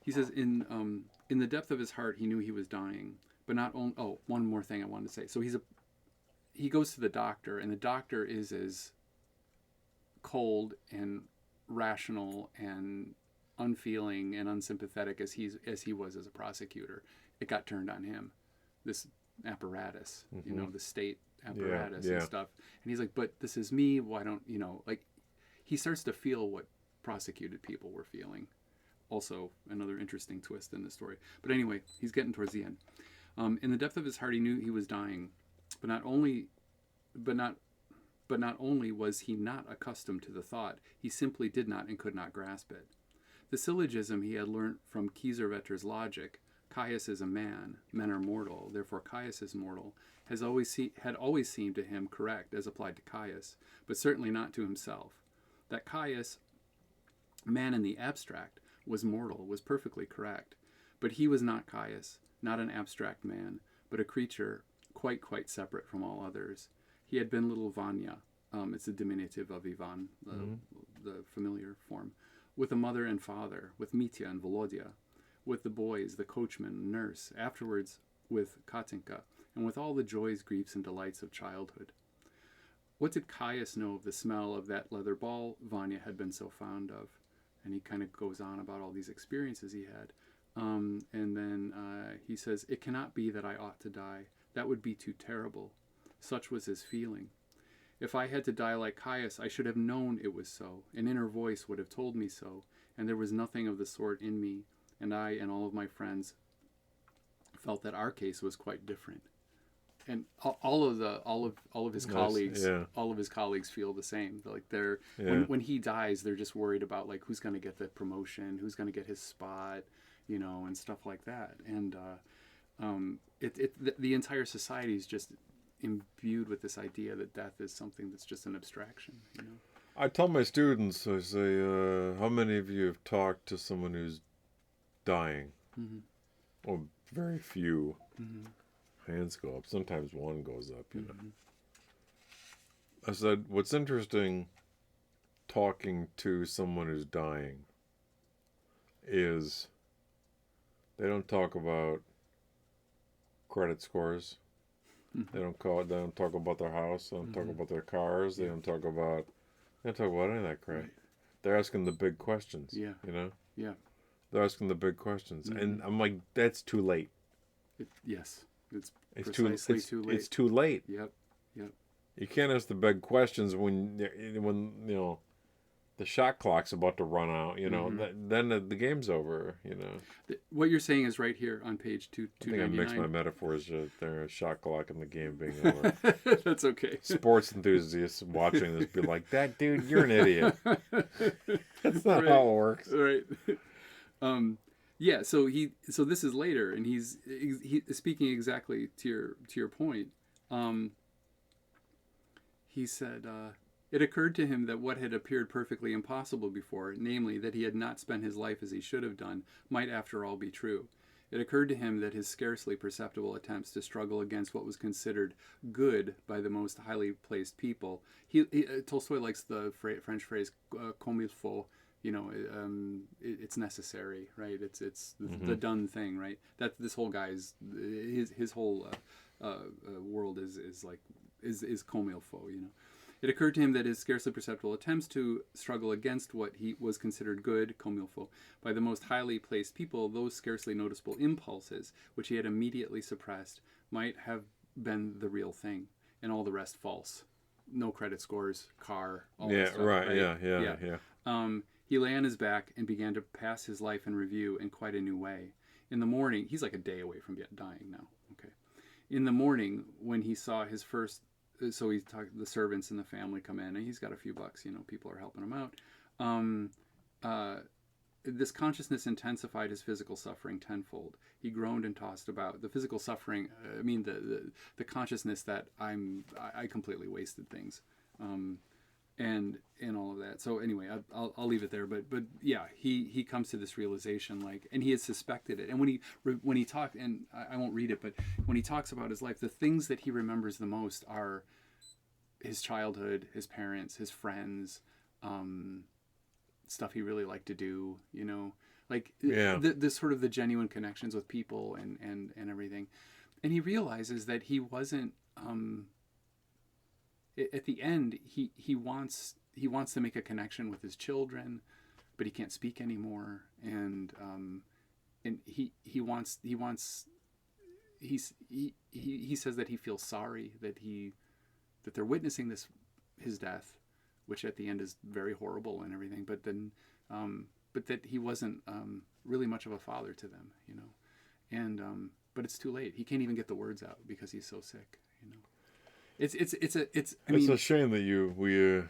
Speaker 2: He says in the depth of his heart, he knew he was dying, but not only, one more thing I wanted to say. So he goes to the doctor, and the doctor is as cold and rational and unfeeling and unsympathetic as he was as a prosecutor. It got turned on him, this apparatus, the state apparatus and stuff. And he's like, but this is me. Why don't, he starts to feel what prosecuted people were feeling. Also another interesting twist in the story. But anyway, he's getting towards the end. In the depth of his heart, he knew he was dying, but not only was he not accustomed to the thought, he simply did not and could not grasp it. The syllogism he had learnt from Kiesewetters' logic, Caius is a man, men are mortal, therefore Caius is mortal, had always seemed to him correct as applied to Caius, but certainly not to himself. That Caius, man in the abstract, was mortal was perfectly correct, But he was not Caius, not an abstract man, but a creature quite separate from all others. He had been little Vanya, it's a diminutive of Ivan, the familiar form, with a mother and father, with Mitya and Volodya, with the boys, the coachman, nurse, afterwards with Katinka, and with all the joys, griefs, and delights of childhood. What did Caius know of the smell of that leather ball Vanya had been so fond of? And he kind of goes on about all these experiences he had. And then he says, "It cannot be that I ought to die. That would be too terrible." Such was his feeling. If I had to die like Caius, I should have known it was so. An inner voice would have told me so, and there was nothing of the sort in me, and I and all of my friends felt that our case was quite different. And all of his colleagues, all of his colleagues feel the same. Like when he dies, they're just worried about like who's going to get the promotion, who's going to get his spot, and stuff like that. And the entire society is just imbued with this idea that death is something that's just an abstraction.
Speaker 1: I tell my students, I say, how many of you have talked to someone who's dying?
Speaker 2: Mm-hmm.
Speaker 1: Well, very few.
Speaker 2: Mm-hmm.
Speaker 1: Hands go up. Sometimes one goes up, I said, what's interesting talking to someone who's dying is they don't talk about credit scores.
Speaker 2: Mm-hmm.
Speaker 1: They don't talk about their house. They don't talk about their cars. They don't talk about any of that crap.
Speaker 2: Right.
Speaker 1: They're asking the big questions.
Speaker 2: Yeah. Yeah.
Speaker 1: They're asking the big questions.
Speaker 2: Mm-hmm.
Speaker 1: And I'm like, that's too late.
Speaker 2: Yes. It's
Speaker 1: precisely
Speaker 2: too late.
Speaker 1: It's too late.
Speaker 2: Yep.
Speaker 1: You can't ask the big questions when the shot clock's about to run out. Then the game's over.
Speaker 2: What you're saying is right here on page 299.
Speaker 1: I think I mixed my metaphors. There, a shot clock and the game being over.
Speaker 2: That's okay.
Speaker 1: Sports enthusiasts watching this be like, "That dude, you're an idiot." That's not how it works.
Speaker 2: Right. Yeah, so this is later, and he's speaking exactly to your point. He said, it occurred to him that what had appeared perfectly impossible before, namely that he had not spent his life as he should have done, might after all be true. It occurred to him that his scarcely perceptible attempts to struggle against what was considered good by the most highly placed people. Tolstoy likes the French phrase "comme il faut." It's necessary, right? It's the done thing, right? That this whole guy's his whole world is comme il faut, It occurred to him that his scarcely perceptible attempts to struggle against what he was considered good, comme il faut, by the most highly placed people, those scarcely noticeable impulses which he had immediately suppressed, might have been the real thing, and all the rest false. No credit scores, car, all that stuff.
Speaker 1: Right?
Speaker 2: Yeah.
Speaker 1: Yeah.
Speaker 2: He lay on his back and began to pass his life in review in quite a new way. In the morning, he's like a day away from dying now. Okay. In the morning, when he saw his first, so he talked, the servants and the family come in, and he's got a few bucks. People are helping him out. This consciousness intensified his physical suffering tenfold. He groaned and tossed about. The physical suffering, the consciousness that I completely wasted things. And all of that. So anyway, I'll leave it there. But yeah, he comes to this realization, and he had suspected it. And when he talked, and I won't read it, but when he talks about his life, the things that he remembers the most are his childhood, his parents, his friends, stuff he really liked to do. The sort of the genuine connections with people and everything. And he realizes that he wasn't. At the end, he wants to make a connection with his children, but he can't speak anymore, and he says that he feels sorry that they're witnessing his death, which at the end is very horrible and everything, but then but that he wasn't really much of a father to them, and but it's too late. He can't even get the words out because he's so sick, It's
Speaker 1: a shame that we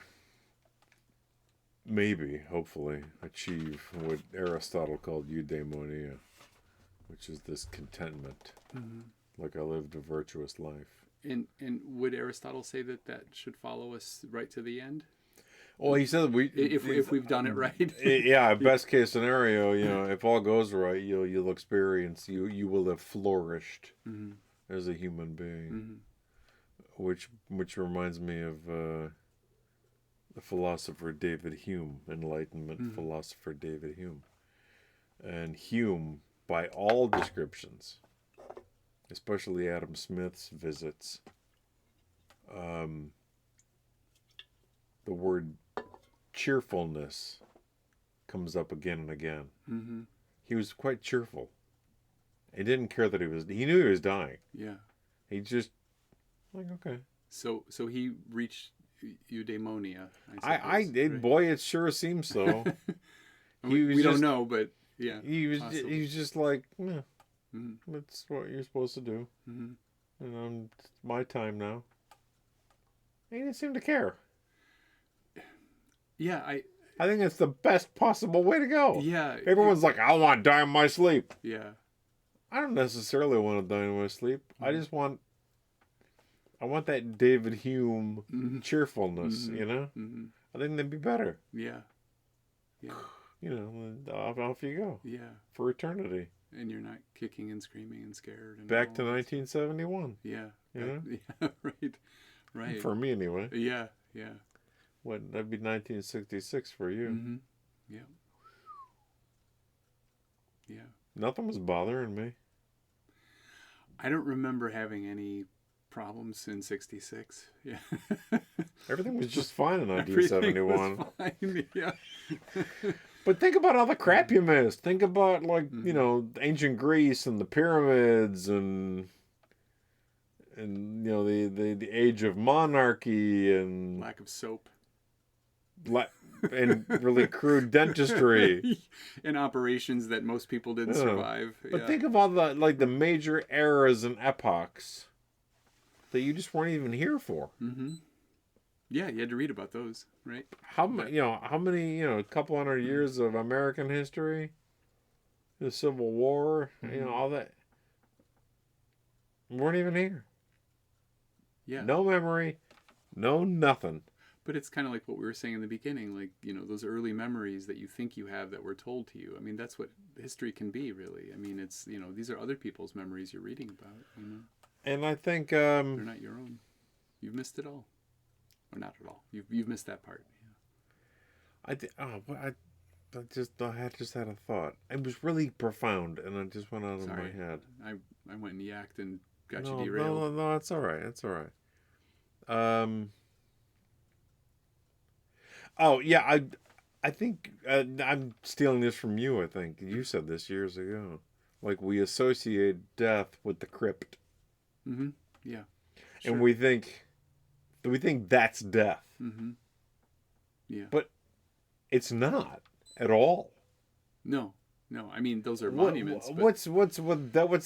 Speaker 1: maybe, hopefully, achieve what Aristotle called eudaimonia, which is this contentment, like I lived a virtuous life.
Speaker 2: And would Aristotle say that should follow us right to the end?
Speaker 1: Well, he said
Speaker 2: if we've done it right.
Speaker 1: Yeah, best case scenario, if all goes right, you'll experience you will have flourished as a human being, which reminds me of the philosopher David Hume, Enlightenment philosopher David Hume, and Hume, by all descriptions, especially Adam Smith's visits, the word cheerfulness comes up again and again. Mm-hmm. He was quite cheerful. He didn't care that he knew he was dying.
Speaker 2: Yeah.
Speaker 1: He just, okay.
Speaker 2: So he reached eudaimonia.
Speaker 1: I did, right? Boy, it sure seems so.
Speaker 2: we don't know, but yeah.
Speaker 1: He was just like, yeah, that's what you're supposed to do. Mm-hmm. And it's my time now. He didn't seem to care.
Speaker 2: Yeah,
Speaker 1: I think it's the best possible way to go.
Speaker 2: Yeah.
Speaker 1: Everyone's like, I want to die in my sleep.
Speaker 2: Yeah.
Speaker 1: I don't necessarily want to die in my sleep. Mm-hmm. I want that David Hume cheerfulness, Mm-hmm. I think that'd be better.
Speaker 2: Yeah. Yeah.
Speaker 1: Off you go.
Speaker 2: Yeah.
Speaker 1: For eternity.
Speaker 2: And you're not kicking and screaming and scared. And
Speaker 1: back to 1971.
Speaker 2: Yeah.
Speaker 1: Yeah,
Speaker 2: right. Right.
Speaker 1: For me, anyway.
Speaker 2: Yeah. Yeah.
Speaker 1: What, that'd be 1966 for you.
Speaker 2: Mm-hmm. Yeah. Yeah.
Speaker 1: Nothing was bothering me.
Speaker 2: I don't remember having any problems in 66. Yeah.
Speaker 1: Everything was just fine in 1971.
Speaker 2: Fine. Yeah.
Speaker 1: But think about all the crap you missed. Think about, ancient Greece and the pyramids and the age of monarchy and
Speaker 2: lack of soap.
Speaker 1: And really crude dentistry
Speaker 2: and operations that most people didn't survive.
Speaker 1: But think of all the major eras and epochs that you just weren't even here for.
Speaker 2: Mm-hmm. Yeah, you had to read about those, right?
Speaker 1: How many a couple hundred years of American history, the Civil War, all that. We weren't even here.
Speaker 2: Yeah.
Speaker 1: No memory, no nothing.
Speaker 2: But it's kind of like what we were saying in the beginning, those early memories that you think you have that were told to you. I mean, that's what history can be, really. I mean, it's, these are other people's memories you're reading about,
Speaker 1: And I think...
Speaker 2: they're not your own. You've missed it all. Or not at all. You've missed that part. Yeah.
Speaker 1: I just had a thought. It was really profound, and it just went out of my head.
Speaker 2: I went and yacked and got you derailed.
Speaker 1: No, it's all right. It's all right. Oh, yeah, I think I'm stealing this from you, I think. You said this years ago. Like, we associate death with the crypt.
Speaker 2: Mm-hmm. Yeah. Sure.
Speaker 1: And we think that's death.
Speaker 2: Mm-hmm. Yeah.
Speaker 1: But it's not at all.
Speaker 2: No. I mean, those are monuments.
Speaker 1: What's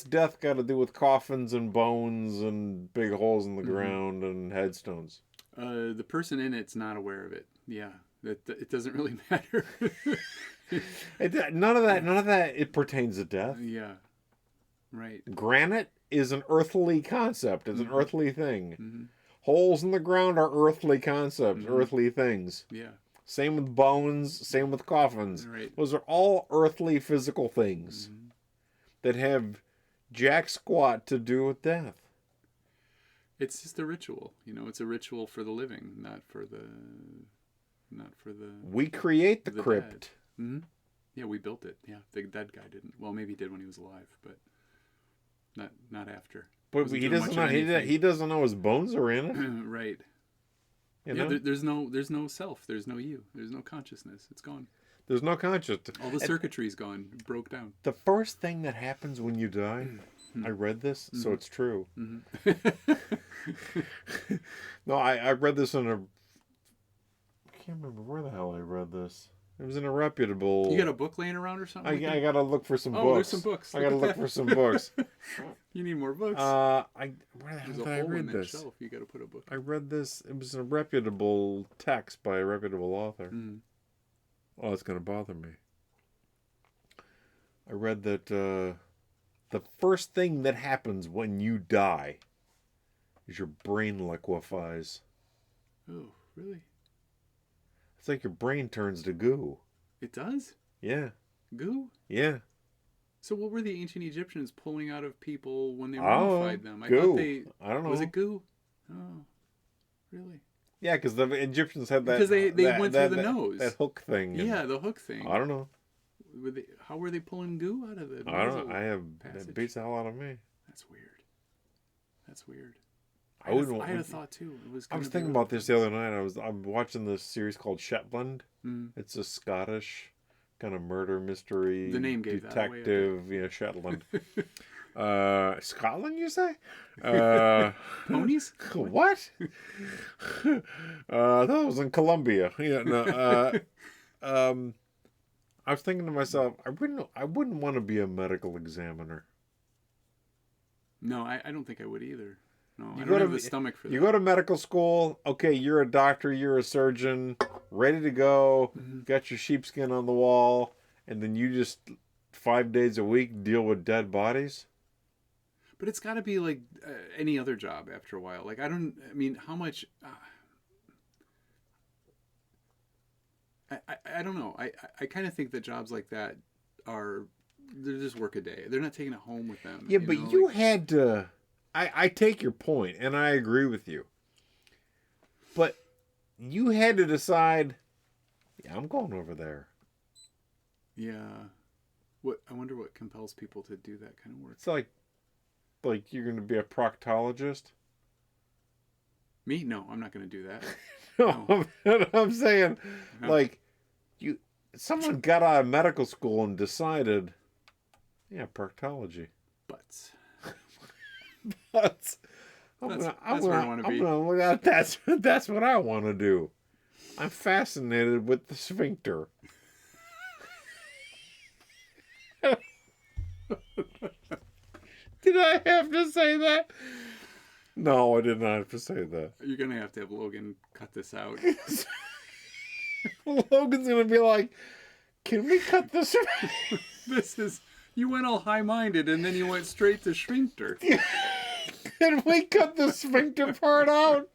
Speaker 1: death got to do with coffins and bones and big holes in the ground and headstones?
Speaker 2: The person in it's not aware of it. Yeah, it doesn't really matter.
Speaker 1: None of that. It pertains to death.
Speaker 2: Yeah, right.
Speaker 1: Granite is an earthly concept. It's an earthly thing.
Speaker 2: Mm-hmm.
Speaker 1: Holes in the ground are earthly concepts, earthly things.
Speaker 2: Yeah.
Speaker 1: Same with bones. Same with coffins.
Speaker 2: Right.
Speaker 1: Those are all earthly, physical things that have jack squat to do with death.
Speaker 2: It's just a ritual, it's a ritual for the living, not for the.
Speaker 1: We create the crypt.
Speaker 2: Mm-hmm. Yeah, we built it. Yeah, the dead guy didn't. Well, maybe he did when he was alive, but not after.
Speaker 1: But he doesn't know. He doesn't know his bones are in it.
Speaker 2: Right.
Speaker 1: Yeah.
Speaker 2: There's no self. There's no you. There's no consciousness. It's gone.
Speaker 1: There's no consciousness.
Speaker 2: All the circuitry's gone. It broke down.
Speaker 1: The first thing that happens when you die. I read this, so it's true. No, I read this in a... I can't remember where the hell I read this. It was in a reputable...
Speaker 2: You got a book laying around or something?
Speaker 1: I got to look for some books.
Speaker 2: Oh, there's some books.
Speaker 1: I got to look for some books.
Speaker 2: You need more books.
Speaker 1: Where the hell did I read this?
Speaker 2: Shelf. You got to put a book.
Speaker 1: I read this. It was a reputable text by a reputable author. Oh, it's going to bother me. I read that... the first thing that happens when you die is your brain liquefies.
Speaker 2: Oh, really?
Speaker 1: It's like your brain turns to goo.
Speaker 2: It does?
Speaker 1: Yeah.
Speaker 2: Goo?
Speaker 1: Yeah.
Speaker 2: So what were the ancient Egyptians pulling out of people when they
Speaker 1: Oh,
Speaker 2: mummified them? I
Speaker 1: goo.
Speaker 2: thought they...
Speaker 1: I don't know.
Speaker 2: Was it goo? Oh, really?
Speaker 1: Yeah, because the Egyptians had that...
Speaker 2: Because they went through the nose.
Speaker 1: That hook thing.
Speaker 2: Yeah, the hook thing.
Speaker 1: I don't know.
Speaker 2: How were they pulling goo out of the
Speaker 1: I don't know.
Speaker 2: passage?
Speaker 1: That beats the hell out of me.
Speaker 2: That's weird. That's weird.
Speaker 1: I
Speaker 2: had a thought too.
Speaker 1: I was thinking about this the other night. I'm watching this series called Shetland.
Speaker 2: Mm.
Speaker 1: It's a Scottish kind of murder mystery.
Speaker 2: The name gave
Speaker 1: detective. Yeah, Shetland. Scotland, you say?
Speaker 2: Ponies?
Speaker 1: What? That was in Colombia. Yeah, no. I was thinking to myself, I wouldn't want to be a medical examiner.
Speaker 2: No, I don't think I would either. No, I don't have the stomach for that.
Speaker 1: You go to medical school, okay, you're a doctor, you're a surgeon, ready to go, got your sheepskin on the wall, and then you just 5 days a week deal with dead bodies?
Speaker 2: But it's got to be like any other job after a while. Like, how much... I don't know. I kind of think that jobs like that they're just work a day. They're not taking it home with them.
Speaker 1: Yeah, but you had to... I take your point, and I agree with you. But you had to decide, yeah, I'm going over there.
Speaker 2: Yeah. I wonder what compels people to do that kind of work.
Speaker 1: It's like you're going to be a proctologist?
Speaker 2: Me? No, I'm not going to do that.
Speaker 1: No. I'm saying, someone got out of medical school and decided, yeah, proctology.
Speaker 2: Butts.
Speaker 1: That's
Speaker 2: where I want to be.
Speaker 1: That's what I want to do. I'm fascinated with the sphincter. Did I have to say that? No, I did not have to say that.
Speaker 2: You're going to have Logan cut this out.
Speaker 1: Logan's going to be like, can we cut this?
Speaker 2: You went all high-minded and then you went straight to sphincter.
Speaker 1: Can we cut the sphincter part out?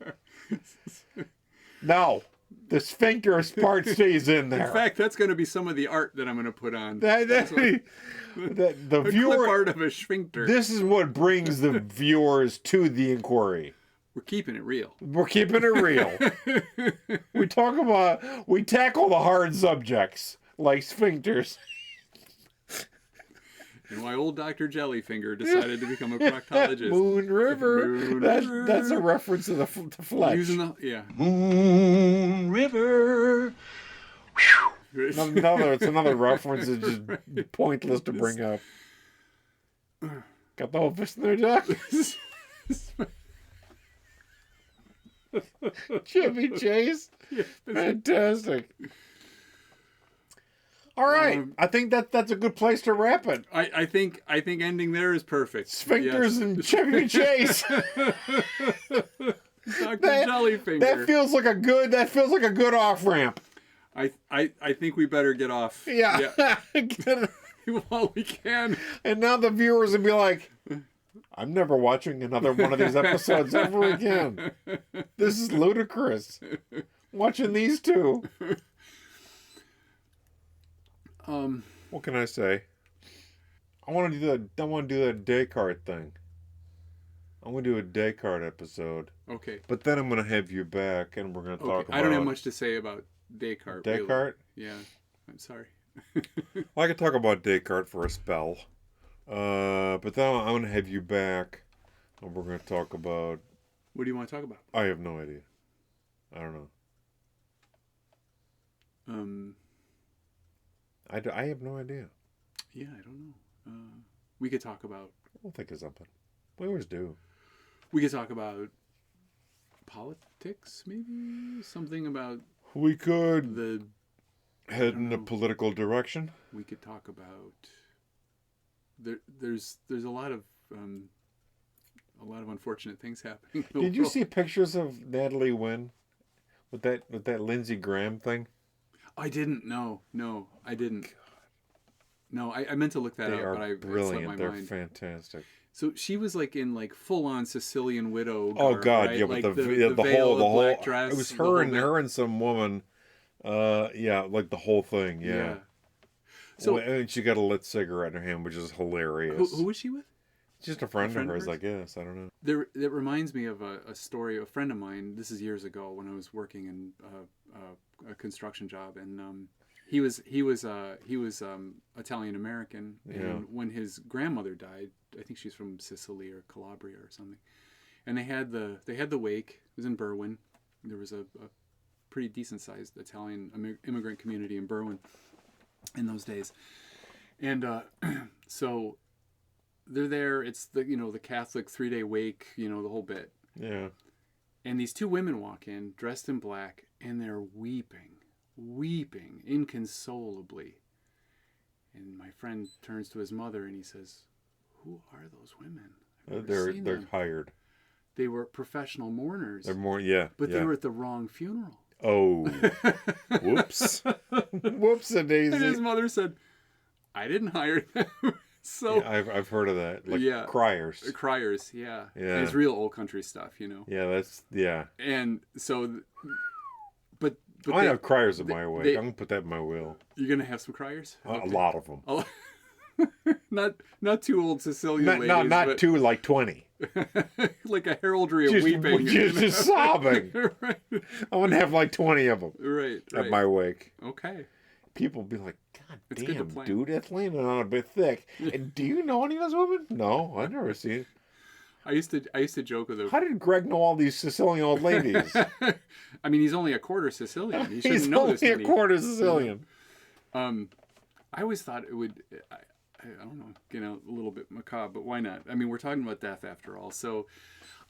Speaker 1: No. The sphincter part stays in there.
Speaker 2: In fact, that's going to be some of the art that I'm going to put on.
Speaker 1: The viewer
Speaker 2: clip art of a sphincter.
Speaker 1: This is what brings the viewers to the inquiry.
Speaker 2: We're keeping it real.
Speaker 1: We're keeping it real. We tackle the hard subjects like sphincters.
Speaker 2: And why old Dr. Jellyfinger decided to become a proctologist.
Speaker 1: Moon River. That's a reference to Fletch.
Speaker 4: Moon River.
Speaker 1: It's another reference that's just pointless to bring up. Got the whole fist in there, Jack? Chevy Chase? Fantastic. All right, I think that's a good place to wrap it.
Speaker 2: I think ending there is perfect.
Speaker 1: Sphincters and Chevy Chase.
Speaker 2: Dr. Jellyfinger.
Speaker 1: That feels like a good off ramp.
Speaker 2: I think we better get off.
Speaker 1: Yeah.
Speaker 2: While we can.
Speaker 1: And now the viewers will be like, I'm never watching another one of these episodes ever again. This is ludicrous. Watching these two. What can I say? I want to do that Descartes thing. I'm going to do a Descartes episode.
Speaker 2: Okay.
Speaker 1: But then I'm going to have you back and we're going to talk about...
Speaker 2: I don't have much to say about Descartes.
Speaker 1: Descartes?
Speaker 2: Really. Yeah. I'm sorry.
Speaker 1: Well, I could talk about Descartes for a spell. But then I'm going to have you back and we're going to talk about...
Speaker 2: What do you want to talk about?
Speaker 1: I have no idea. I don't know. I have no idea.
Speaker 2: Yeah, I don't know. We could talk about...
Speaker 1: We'll think of something. We always do.
Speaker 2: We could talk about politics, maybe? Something about...
Speaker 1: We could head in a political direction.
Speaker 2: We could talk about... There's a lot of unfortunate things happening.
Speaker 1: Did you see pictures of Natalie Wynn with that Lindsey Graham thing?
Speaker 2: I didn't. No, I didn't. God. No, I meant to look that up, but I
Speaker 1: brilliant.
Speaker 2: It slipped my
Speaker 1: They're
Speaker 2: mind.
Speaker 1: Fantastic.
Speaker 2: So she was in full on Sicilian widow.
Speaker 1: Oh God,
Speaker 2: right?
Speaker 1: yeah, but the
Speaker 2: veil,
Speaker 1: whole
Speaker 2: black dress.
Speaker 1: It was her and some woman Yeah, like the whole thing. Yeah.
Speaker 2: So
Speaker 1: And she got a lit cigarette in her hand, which is hilarious.
Speaker 2: who was she with?
Speaker 1: Just a friend of
Speaker 2: friend of
Speaker 1: hers, I
Speaker 2: hers?
Speaker 1: guess. I don't know.
Speaker 2: That reminds me of a story. A friend of mine. This is years ago when I was working in a construction job, and he was Italian American, and
Speaker 1: Yeah.
Speaker 2: when his grandmother died, I think she's from Sicily or Calabria or something, and they had the wake. It was in Berwyn. There was a pretty decent sized Italian immigrant community in Berwyn in those days, and so they're there. It's the Catholic 3-day wake, the whole bit.
Speaker 1: Yeah.
Speaker 2: And these two women walk in dressed in black, and they're weeping inconsolably. And my friend turns to his mother and he says, "Who are those women? I've never seen
Speaker 1: They're
Speaker 2: them."
Speaker 1: hired.
Speaker 2: They were professional mourners,
Speaker 1: They're more, yeah.
Speaker 2: but
Speaker 1: yeah.
Speaker 2: they were at the wrong funeral.
Speaker 1: Oh. Whoops. Whoops a daisy.
Speaker 2: And his mother said, "I didn't hire them." So
Speaker 1: Yeah, I've heard of that. Like
Speaker 2: Yeah.
Speaker 1: criers.
Speaker 2: Criers, yeah.
Speaker 1: Yeah.
Speaker 2: And it's real old country stuff,
Speaker 1: Yeah, yeah.
Speaker 2: And so, but
Speaker 1: I
Speaker 2: they-
Speaker 1: have criers in my way.
Speaker 2: they-
Speaker 1: I'm gonna put that in my will.
Speaker 2: You're gonna have some criers?
Speaker 1: A lot of them.
Speaker 2: Oh, not too old Sicilian ladies,
Speaker 1: Not
Speaker 2: but
Speaker 1: too like 20.
Speaker 2: like a heraldry of
Speaker 1: Just,
Speaker 2: weeping.
Speaker 1: just sobbing.
Speaker 2: Right.
Speaker 1: I'm gonna have like 20 of them
Speaker 2: Right.
Speaker 1: at my wake.
Speaker 2: Okay.
Speaker 1: People be like, "God
Speaker 2: It's good to
Speaker 1: damn,
Speaker 2: plan."
Speaker 1: dude, that's leaning on a bit thick." And do you know any of those women? No, I've never seen it.
Speaker 2: I used to joke with
Speaker 1: How did Greg know all these Sicilian old ladies?
Speaker 2: I mean, he's only a quarter Sicilian. He shouldn't
Speaker 1: He's
Speaker 2: know
Speaker 1: only
Speaker 2: this
Speaker 1: a
Speaker 2: many.
Speaker 1: quarter Sicilian.
Speaker 2: I always thought it would. I don't know, a little bit macabre, but why not? I mean, we're talking about death after all. So,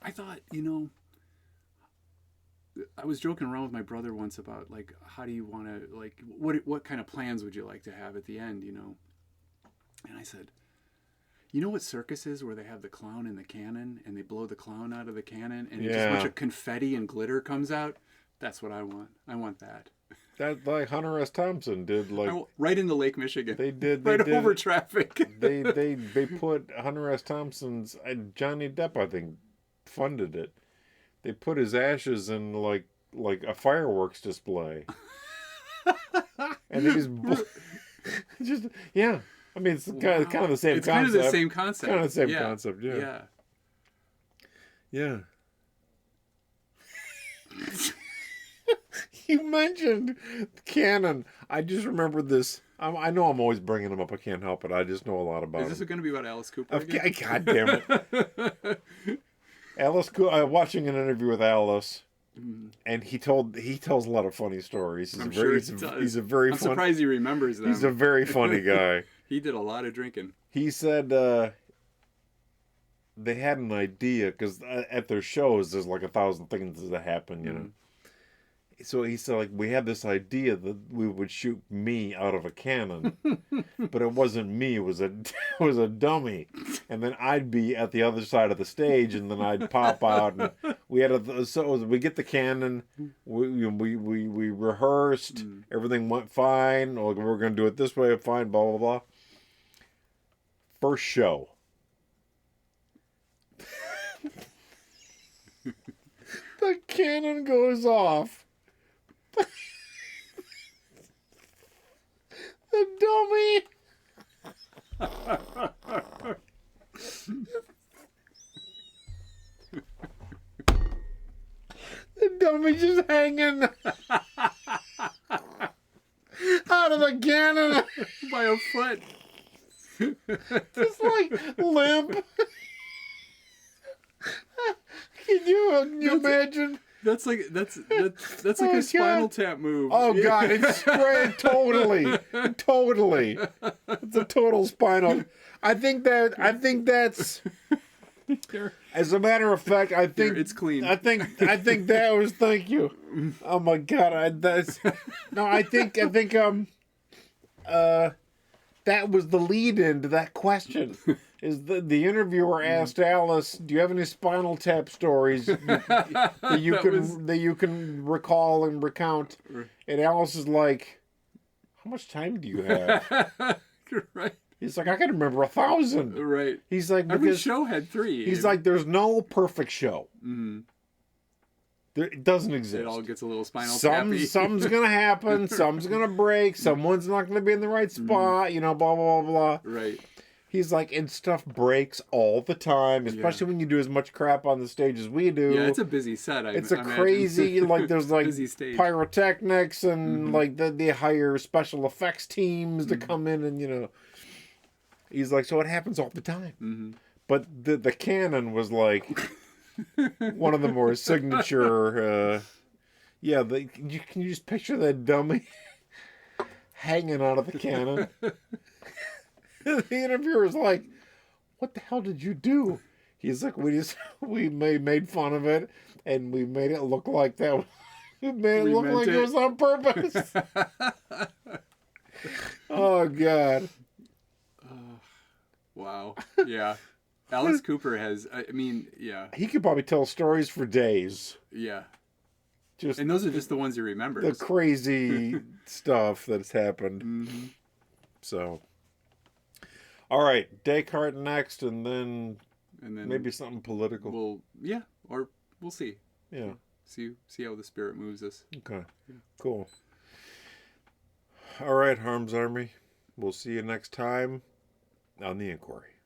Speaker 2: I thought, I was joking around with my brother once about like, how do you want to like, what kind of plans would you like to have at the end, And I said, you know what circus is where they have the clown in the cannon and they blow the clown out of the cannon and just a bunch of confetti and glitter comes out? That's what I want. I want that.
Speaker 1: That like Hunter S. Thompson did, like
Speaker 2: right into Lake Michigan.
Speaker 1: they did
Speaker 2: over traffic.
Speaker 1: they put Hunter S. Thompson's Johnny Depp, I think, funded it. They put his ashes in like a fireworks display, and they just yeah. I mean, it's kind of the same.
Speaker 2: It's
Speaker 1: concept.
Speaker 2: kind of the same concept.
Speaker 1: Kind of the same concept. Yeah.
Speaker 2: Yeah.
Speaker 1: You mentioned Cannon. I just remembered this. I know I'm always bringing him up. I can't help it. I just know a lot about him.
Speaker 2: Is this going to be about Alice Cooper again?
Speaker 1: God damn it. Alice, watching an interview with Alice, and he tells a lot of funny stories.
Speaker 2: I'm sure he does.
Speaker 1: He's a very
Speaker 2: I'm surprised he remembers them.
Speaker 1: He's a very funny guy.
Speaker 2: He did a lot of drinking.
Speaker 1: He said they had an idea because at their shows there's like 1,000 things that happen, So he said, like, we had this idea that we would shoot me out of a cannon, but it wasn't me. It was a dummy, and then I'd be at the other side of the stage, and then I'd pop out. And we we get the cannon. We rehearsed. Everything went fine. We're gonna do it this way. Fine. Blah blah blah. First show. The cannon goes off. The dummy. The dummy just hanging out of the cannon
Speaker 2: by a foot.
Speaker 1: Just like limp. Can you imagine?
Speaker 2: That's like a Spinal Tap move.
Speaker 1: Oh God, it's great. Totally. It's a total Spinal. I think that's. As a matter of fact, I think
Speaker 2: it's clean.
Speaker 1: I think that was. Thank you. Oh my God, I think that was the lead in to that question. Is the interviewer asked Alice, "Do you have any Spinal Tap stories that you can recall and recount?" And Alice is like, "How much time do you have?"
Speaker 2: Right.
Speaker 1: He's like, "I can remember 1,000."
Speaker 2: Right.
Speaker 1: He's like,
Speaker 2: every show had 3.
Speaker 1: He's like, "There's no perfect show. It doesn't exist.
Speaker 2: It all gets a little spinal tappy.
Speaker 1: Something's going to happen. Something's going to break. Someone's not going to be in the right spot. You know, blah, blah, blah, blah.
Speaker 2: Right.
Speaker 1: He's like, and stuff breaks all the time, especially when you do as much crap on the stage as we do.
Speaker 2: Yeah, it's a busy set.
Speaker 1: It's a crazy, like, there's like pyrotechnics and like they hire special effects teams to come in and, you know. He's like, so it happens all the time. But the cannon was like one of the more signature. Can you just picture that dummy hanging out of the cannon? The interviewer's like, what the hell did you do? He's like, we made fun of it and we made it look like that. We made it look like it was on purpose. Oh, God.
Speaker 2: Wow. Yeah. Alice Cooper has, I mean, yeah.
Speaker 1: He could probably tell stories for days.
Speaker 2: Yeah.
Speaker 1: And
Speaker 2: those are just the ones he remembers.
Speaker 1: The crazy stuff that's happened. So, all right, Descartes next, and then maybe something political.
Speaker 2: Or we'll see.
Speaker 1: Yeah.
Speaker 2: See how the spirit moves us.
Speaker 1: Okay. Yeah. Cool. All right, Harms Army. We'll see you next time on The Inquiry.